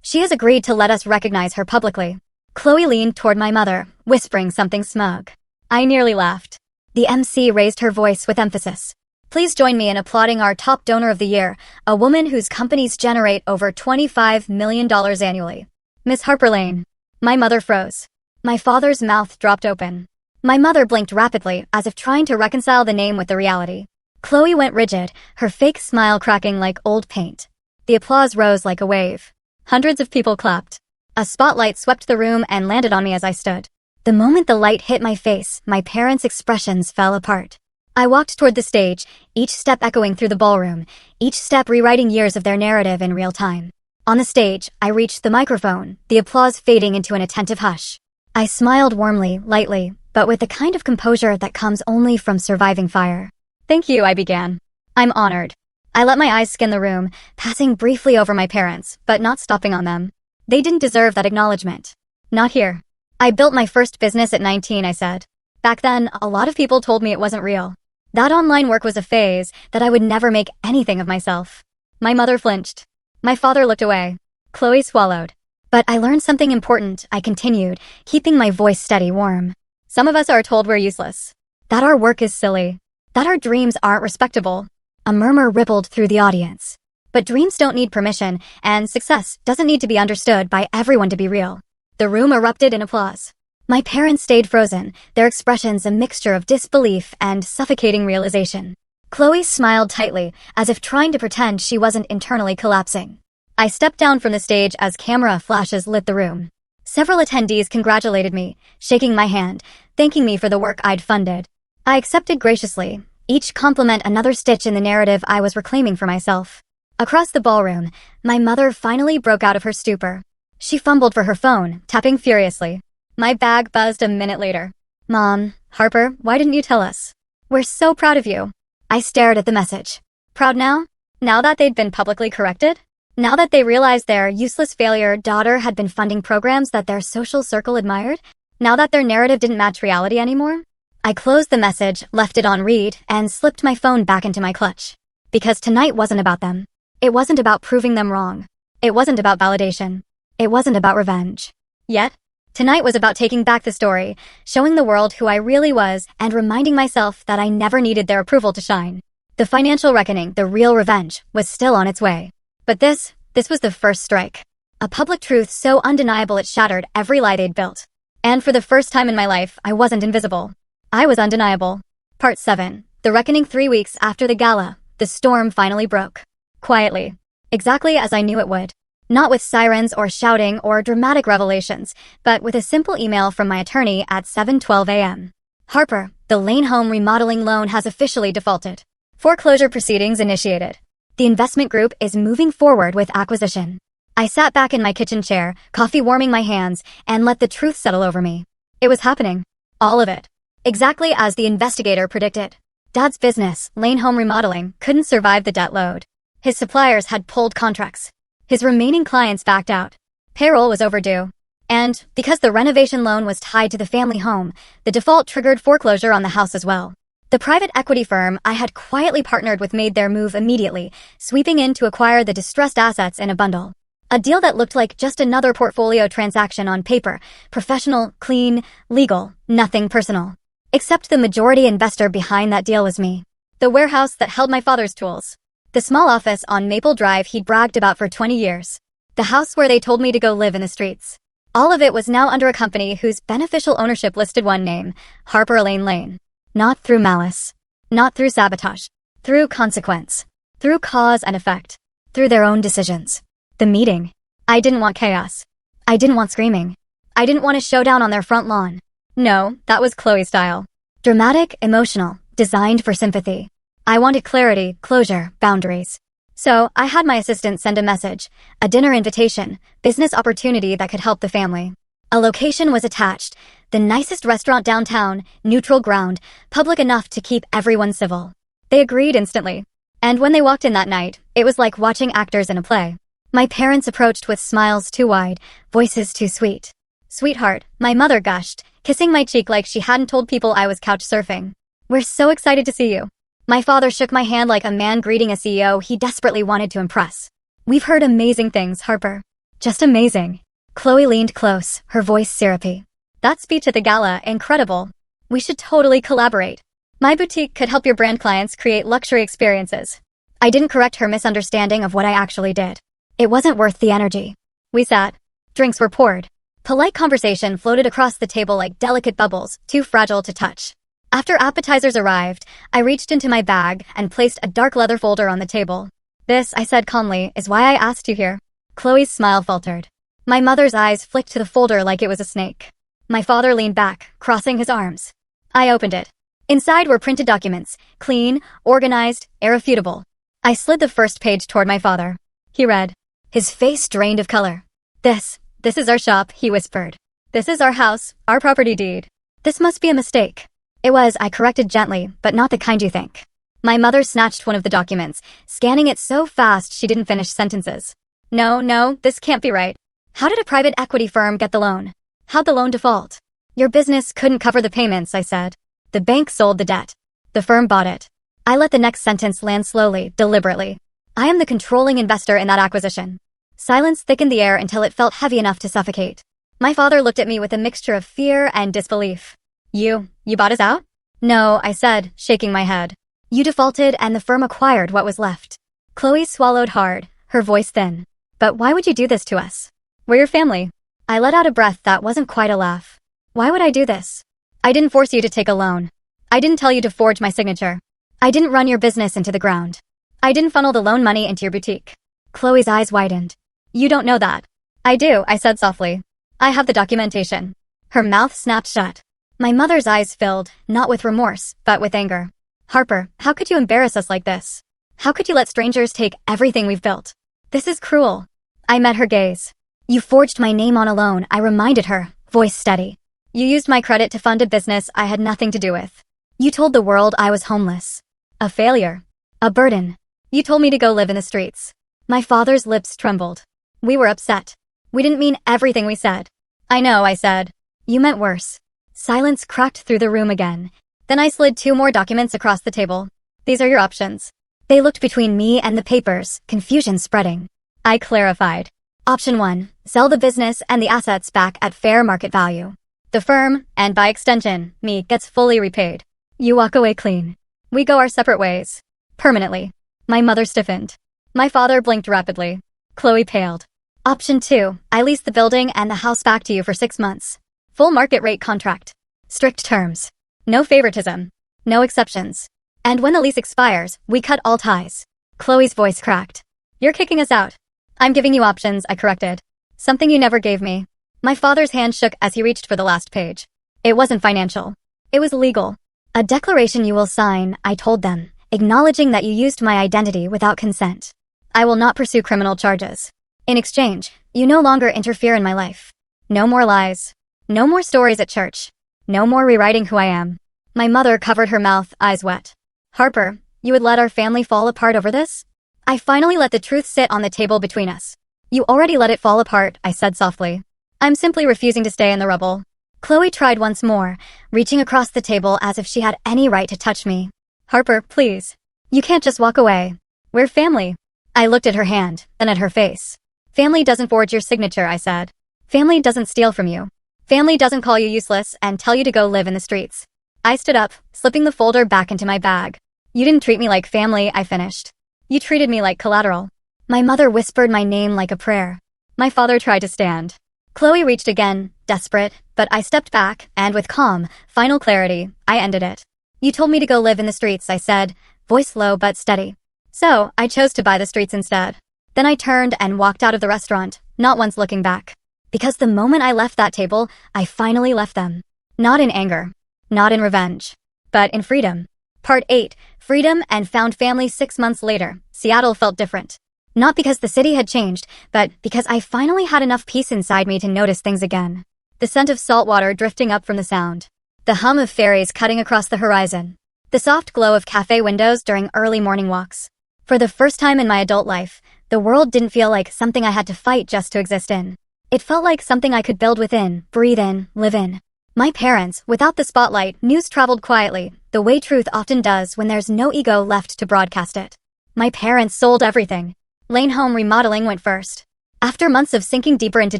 Speaker 1: She has agreed to let us recognize her publicly. Chloe leaned toward my mother, whispering something smug. I nearly laughed. The MC raised her voice with emphasis. Please join me in applauding our top donor of the year, a woman whose companies generate over $25 million annually. Miss Harper Lane. My mother froze. My father's mouth dropped open. My mother blinked rapidly, as if trying to reconcile the name with the reality. Chloe went rigid, her fake smile cracking like old paint. The applause rose like a wave. Hundreds of people clapped. A spotlight swept the room and landed on me as I stood. The moment the light hit my face, my parents' expressions fell apart. I walked toward the stage, each step echoing through the ballroom, each step rewriting years of their narrative in real time. On the stage, I reached the microphone, the applause fading into an attentive hush. I smiled warmly, lightly, but with the kind of composure that comes only from surviving fire. "Thank you," I began. "I'm honored." I let my eyes scan the room, passing briefly over my parents, but not stopping on them. They didn't deserve that acknowledgement. Not here. "I built my first business at 19, I said. Back then, a lot of people told me it wasn't real. That online work was a phase, that I would never make anything of myself. My mother flinched. My father looked away. Chloe swallowed. "But I learned something important," I continued, keeping my voice steady, warm. "Some of us are told we're useless. That our work is silly. That our dreams aren't respectable." A murmur rippled through the audience. But dreams don't need permission, and success doesn't need to be understood by everyone to be real. The room erupted in applause. My parents stayed frozen, their expressions a mixture of disbelief and suffocating realization. Chloe smiled tightly, as if trying to pretend she wasn't internally collapsing. I stepped down from the stage as camera flashes lit the room. Several attendees congratulated me, shaking my hand, thanking me for the work I'd funded. I accepted graciously, each compliment another stitch in the narrative I was reclaiming for myself. Across the ballroom, my mother finally broke out of her stupor. She fumbled for her phone, tapping furiously. My bag buzzed a minute later. "Mom, Harper, why didn't you tell us? We're so proud of you." I stared at the message. Proud now? Now that they'd been publicly corrected? Now that they realized their useless failure daughter had been funding programs that their social circle admired? Now that their narrative didn't match reality anymore? I closed the message, left it on read, and slipped my phone back into my clutch. Because tonight wasn't about them. It wasn't about proving them wrong. It wasn't about validation. It wasn't about revenge. Yet, tonight was about taking back the story, showing the world who I really was, and reminding myself that I never needed their approval to shine. The financial reckoning, the real revenge, was still on its way. But this was the first strike. A public truth so undeniable it shattered every lie they'd built. And for the first time in my life, I wasn't invisible. I was undeniable. Part 7. The reckoning. 3 weeks after the gala, the storm finally broke. Quietly. Exactly as I knew it would. Not with sirens or shouting or dramatic revelations, but with a simple email from my attorney at 7:12 a.m. "Harper, the Lane home remodeling loan has officially defaulted. Foreclosure proceedings initiated. The investment group is moving forward with acquisition." I sat back in my kitchen chair, coffee warming my hands, and let the truth settle over me. It was happening. All of it. Exactly as the investigator predicted. Dad's business, Lane Home Remodeling, couldn't survive the debt load. His suppliers had pulled contracts. His remaining clients backed out. Payroll was overdue. And, because the renovation loan was tied to the family home, the default triggered foreclosure on the house as well. The private equity firm I had quietly partnered with made their move immediately, sweeping in to acquire the distressed assets in a bundle. A deal that looked like just another portfolio transaction on paper, professional, clean, legal, nothing personal. Except the majority investor behind that deal was me. The warehouse that held my father's tools. The small office on Maple Drive he'd bragged about for 20 years. The house where they told me to go live in the streets. All of it was now under a company whose beneficial ownership listed one name, Harper Elaine Lane. Not through malice. Not through sabotage. Through consequence. Through cause and effect. Through their own decisions. The meeting. I didn't want chaos. I didn't want screaming. I didn't want a showdown on their front lawn. No, that was Chloe's style. Dramatic, emotional, designed for sympathy. I wanted clarity, closure, boundaries. So, I had my assistant send a message, a dinner invitation, business opportunity that could help the family. A location was attached, the nicest restaurant downtown, neutral ground, public enough to keep everyone civil. They agreed instantly. And when they walked in that night, it was like watching actors in a play. My parents approached with smiles too wide, voices too sweet. "Sweetheart," my mother gushed, kissing my cheek like she hadn't told people I was couch surfing. "We're so excited to see you." My father shook my hand like a man greeting a CEO he desperately wanted to impress. "We've heard amazing things, Harper. Just amazing." Chloe leaned close, her voice syrupy. "That speech at the gala, incredible. We should totally collaborate. My boutique could help your brand clients create luxury experiences." I didn't correct her misunderstanding of what I actually did. It wasn't worth the energy. We sat. Drinks were poured. Polite conversation floated across the table like delicate bubbles, too fragile to touch. After appetizers arrived, I reached into my bag and placed a dark leather folder on the table. "This," I said calmly, "is why I asked you here." Chloe's smile faltered. My mother's eyes flicked to the folder like it was a snake. My father leaned back, crossing his arms. I opened it. Inside were printed documents, clean, organized, irrefutable. I slid the first page toward my father. He read, His face drained of color. This is our shop, he whispered. This is our house, our property deed. This must be a mistake. It was, I corrected gently, but not the kind you think. My mother snatched one of the documents, scanning it so fast she didn't finish sentences. No, this can't be right. How did a private equity firm get the loan? How'd the loan default? Your business couldn't cover the payments, I said. The bank sold the debt. The firm bought it. I let the next sentence land slowly, deliberately. I am the controlling investor in that acquisition. Silence thickened the air until it felt heavy enough to suffocate. My father looked at me with a mixture of fear and disbelief. You bought us out? No, I said, shaking my head. You defaulted and the firm acquired what was left. Chloe swallowed hard, her voice thin. But why would you do this to us? We're your family. I let out a breath that wasn't quite a laugh. Why would I do this? I didn't force you to take a loan. I didn't tell you to forge my signature. I didn't run your business into the ground. I didn't funnel the loan money into your boutique. Chloe's eyes widened. You don't know that. I do, I said softly. I have the documentation. Her mouth snapped shut. My mother's eyes filled, not with remorse, but with anger. Harper, how could you embarrass us like this? How could you let strangers take everything we've built? This is cruel. I met her gaze. You forged my name on a loan, I reminded her, voice steady. You used my credit to fund a business I had nothing to do with. You told the world I was homeless. A failure. A burden. You told me to go live in the streets. My father's lips trembled. We were upset. We didn't mean everything we said. I know, I said. You meant worse. Silence cracked through the room again. Then I slid 2 more documents across the table. These are your options. They looked between me and the papers, confusion spreading. I clarified. Option 1, sell the business and the assets back at fair market value. The firm, and by extension, me, gets fully repaid. You walk away clean. We go our separate ways. Permanently. My mother stiffened. My father blinked rapidly. Chloe paled. Option 2, I lease the building and the house back to you for 6 months. Full market rate contract. Strict terms. No favoritism. No exceptions. And when the lease expires, we cut all ties. Chloe's voice cracked. You're kicking us out. I'm giving you options, I corrected. Something you never gave me. My father's hand shook as he reached for the last page. It wasn't financial. It was legal. A declaration you will sign, I told them, acknowledging that you used my identity without consent. I will not pursue criminal charges. In exchange, you no longer interfere in my life. No more lies. No more stories at church. No more rewriting who I am. My mother covered her mouth, eyes wet. Harper, you would let our family fall apart over this? I finally let the truth sit on the table between us. You already let it fall apart, I said softly. I'm simply refusing to stay in the rubble. Chloe tried once more, reaching across the table as if she had any right to touch me. Harper, please. You can't just walk away. We're family. I looked at her hand, then at her face. Family doesn't forge your signature, I said. Family doesn't steal from you. Family doesn't call you useless and tell you to go live in the streets. I stood up, slipping the folder back into my bag. You didn't treat me like family, I finished. You treated me like collateral. My mother whispered my name like a prayer. My father tried to stand. Chloe reached again, desperate, but I stepped back, and with calm, final clarity, I ended it. You told me to go live in the streets, I said, voice low but steady. So, I chose to buy the streets instead. Then I turned and walked out of the restaurant, not once looking back. Because the moment I left that table, I finally left them. Not in anger. Not in revenge. But in freedom. Part 8, Freedom and Found Family 6 months later, Seattle felt different. Not because the city had changed, but because I finally had enough peace inside me to notice things again. The scent of salt water drifting up from the sound. The hum of ferries cutting across the horizon. The soft glow of cafe windows during early morning walks. For the first time in my adult life, the world didn't feel like something I had to fight just to exist in. It felt like something I could build within, breathe in, live in. My parents, without the spotlight, news traveled quietly, the way truth often does when there's no ego left to broadcast it. My parents sold everything. Lane Home Remodeling went first. After months of sinking deeper into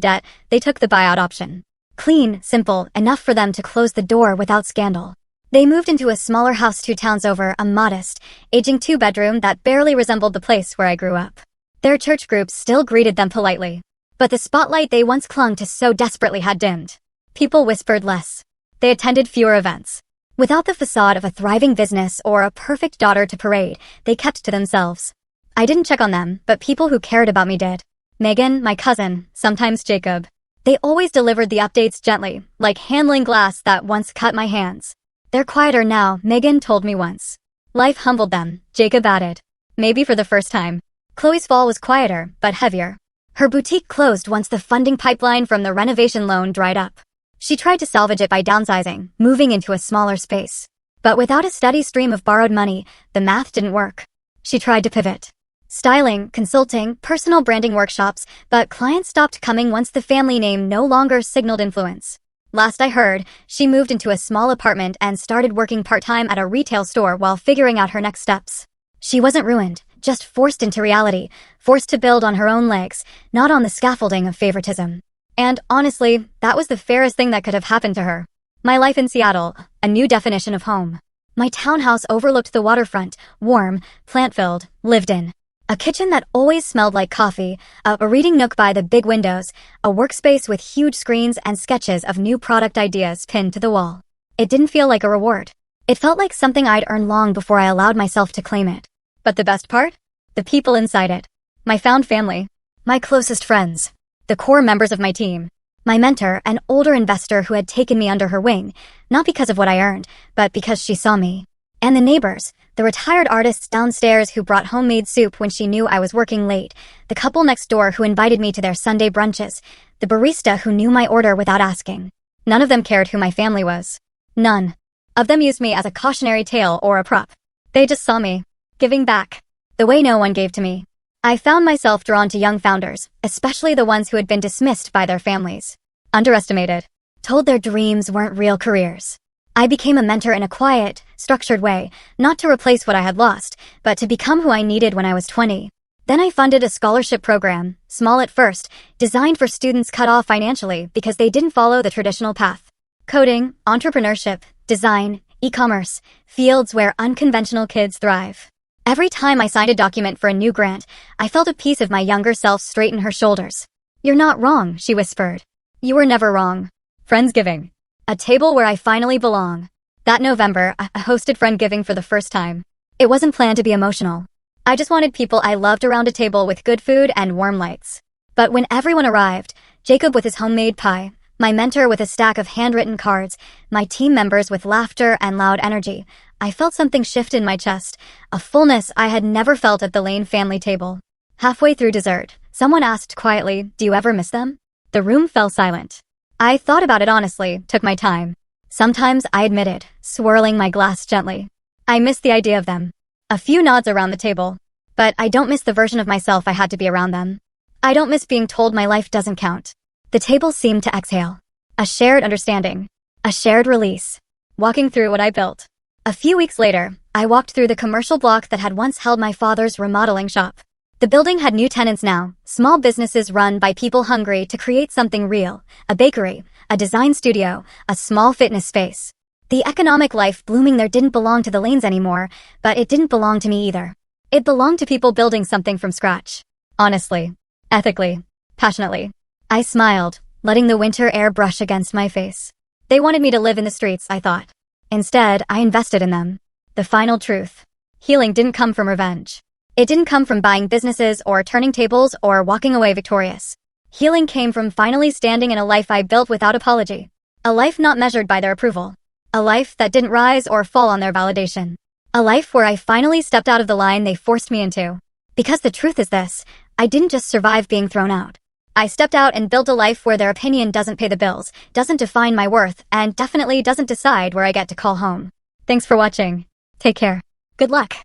Speaker 1: debt, they took the buyout option. Clean, simple, enough for them to close the door without scandal. They moved into a smaller house 2 towns over, a modest, aging 2-bedroom that barely resembled the place where I grew up. Their church groups still greeted them politely. But the spotlight they once clung to so desperately had dimmed. People whispered less. They attended fewer events. Without the facade of a thriving business or a perfect daughter to parade, they kept to themselves. I didn't check on them, but people who cared about me did. Megan, my cousin, sometimes Jacob. They always delivered the updates gently, like handling glass that once cut my hands. They're quieter now, Megan told me once. Life humbled them, Jacob added. Maybe for the first time. Chloe's fall was quieter, but heavier. Her boutique closed once the funding pipeline from the renovation loan dried up. She tried to salvage it by downsizing, moving into a smaller space. But without a steady stream of borrowed money, the math didn't work. She tried to pivot. Styling, consulting, personal branding workshops, but clients stopped coming once the family name no longer signaled influence. Last I heard, she moved into a small apartment and started working part-time at a retail store while figuring out her next steps. She wasn't ruined, just forced into reality, forced to build on her own legs, not on the scaffolding of favoritism. And honestly, that was the fairest thing that could have happened to her. My life in Seattle, a new definition of home. My townhouse overlooked the waterfront, warm, plant-filled, lived in. A kitchen that always smelled like coffee, a reading nook by the big windows, a workspace with huge screens and sketches of new product ideas pinned to the wall. It didn't feel like a reward. It felt like something I'd earned long before I allowed myself to claim it. But the best part? The people inside it. My found family. My closest friends. The core members of my team. My mentor, an older investor who had taken me under her wing, not because of what I earned, but because she saw me. And the neighbors, the retired artists downstairs who brought homemade soup when she knew I was working late, the couple next door who invited me to their Sunday brunches, the barista who knew my order without asking. None of them cared who my family was. None of them used me as a cautionary tale or a prop. They just saw me, giving back, the way no one gave to me. I found myself drawn to young founders, especially the ones who had been dismissed by their families, underestimated, told their dreams weren't real careers. I became a mentor in a quiet, structured way, not to replace what I had lost, but to become who I needed when I was 20. Then I funded a scholarship program, small at first, designed for students cut off financially because they didn't follow the traditional path. Coding, entrepreneurship, design, e-commerce, fields where unconventional kids thrive. Every time I signed a document for a new grant, I felt a piece of my younger self straighten her shoulders. "You're not wrong," she whispered. "You were never wrong." Friendsgiving. A table where I finally belong. That November, I hosted Friendsgiving for the first time. It wasn't planned to be emotional. I just wanted people I loved around a table with good food and warm lights. But when everyone arrived, Jacob with his homemade pie, my mentor with a stack of handwritten cards, my team members with laughter and loud energy, I felt something shift in my chest, a fullness I had never felt at the Lane family table. Halfway through dessert, someone asked quietly, "Do you ever miss them?" The room fell silent. I thought about it honestly, took my time. Sometimes I admitted, swirling my glass gently. I miss the idea of them. A few nods around the table. But I don't miss the version of myself I had to be around them. I don't miss being told my life doesn't count. The table seemed to exhale. A shared understanding. A shared release. Walking through what I built. A few weeks later, I walked through the commercial block that had once held my father's remodeling shop. The building had new tenants now, small businesses run by people hungry to create something real, a bakery, a design studio, a small fitness space. The economic life blooming there didn't belong to the Lanes anymore, but it didn't belong to me either. It belonged to people building something from scratch. Honestly, ethically, passionately. I smiled, letting the winter air brush against my face. They wanted me to live in the streets, I thought. Instead, I invested in them. The final truth. Healing didn't come from revenge. It didn't come from buying businesses or turning tables or walking away victorious. Healing came from finally standing in a life I built without apology. A life not measured by their approval. A life that didn't rise or fall on their validation. A life where I finally stepped out of the line they forced me into. Because the truth is this, I didn't just survive being thrown out. I stepped out and built a life where their opinion doesn't pay the bills, doesn't define my worth, and definitely doesn't decide where I get to call home. Thanks for watching. Take care. Good luck.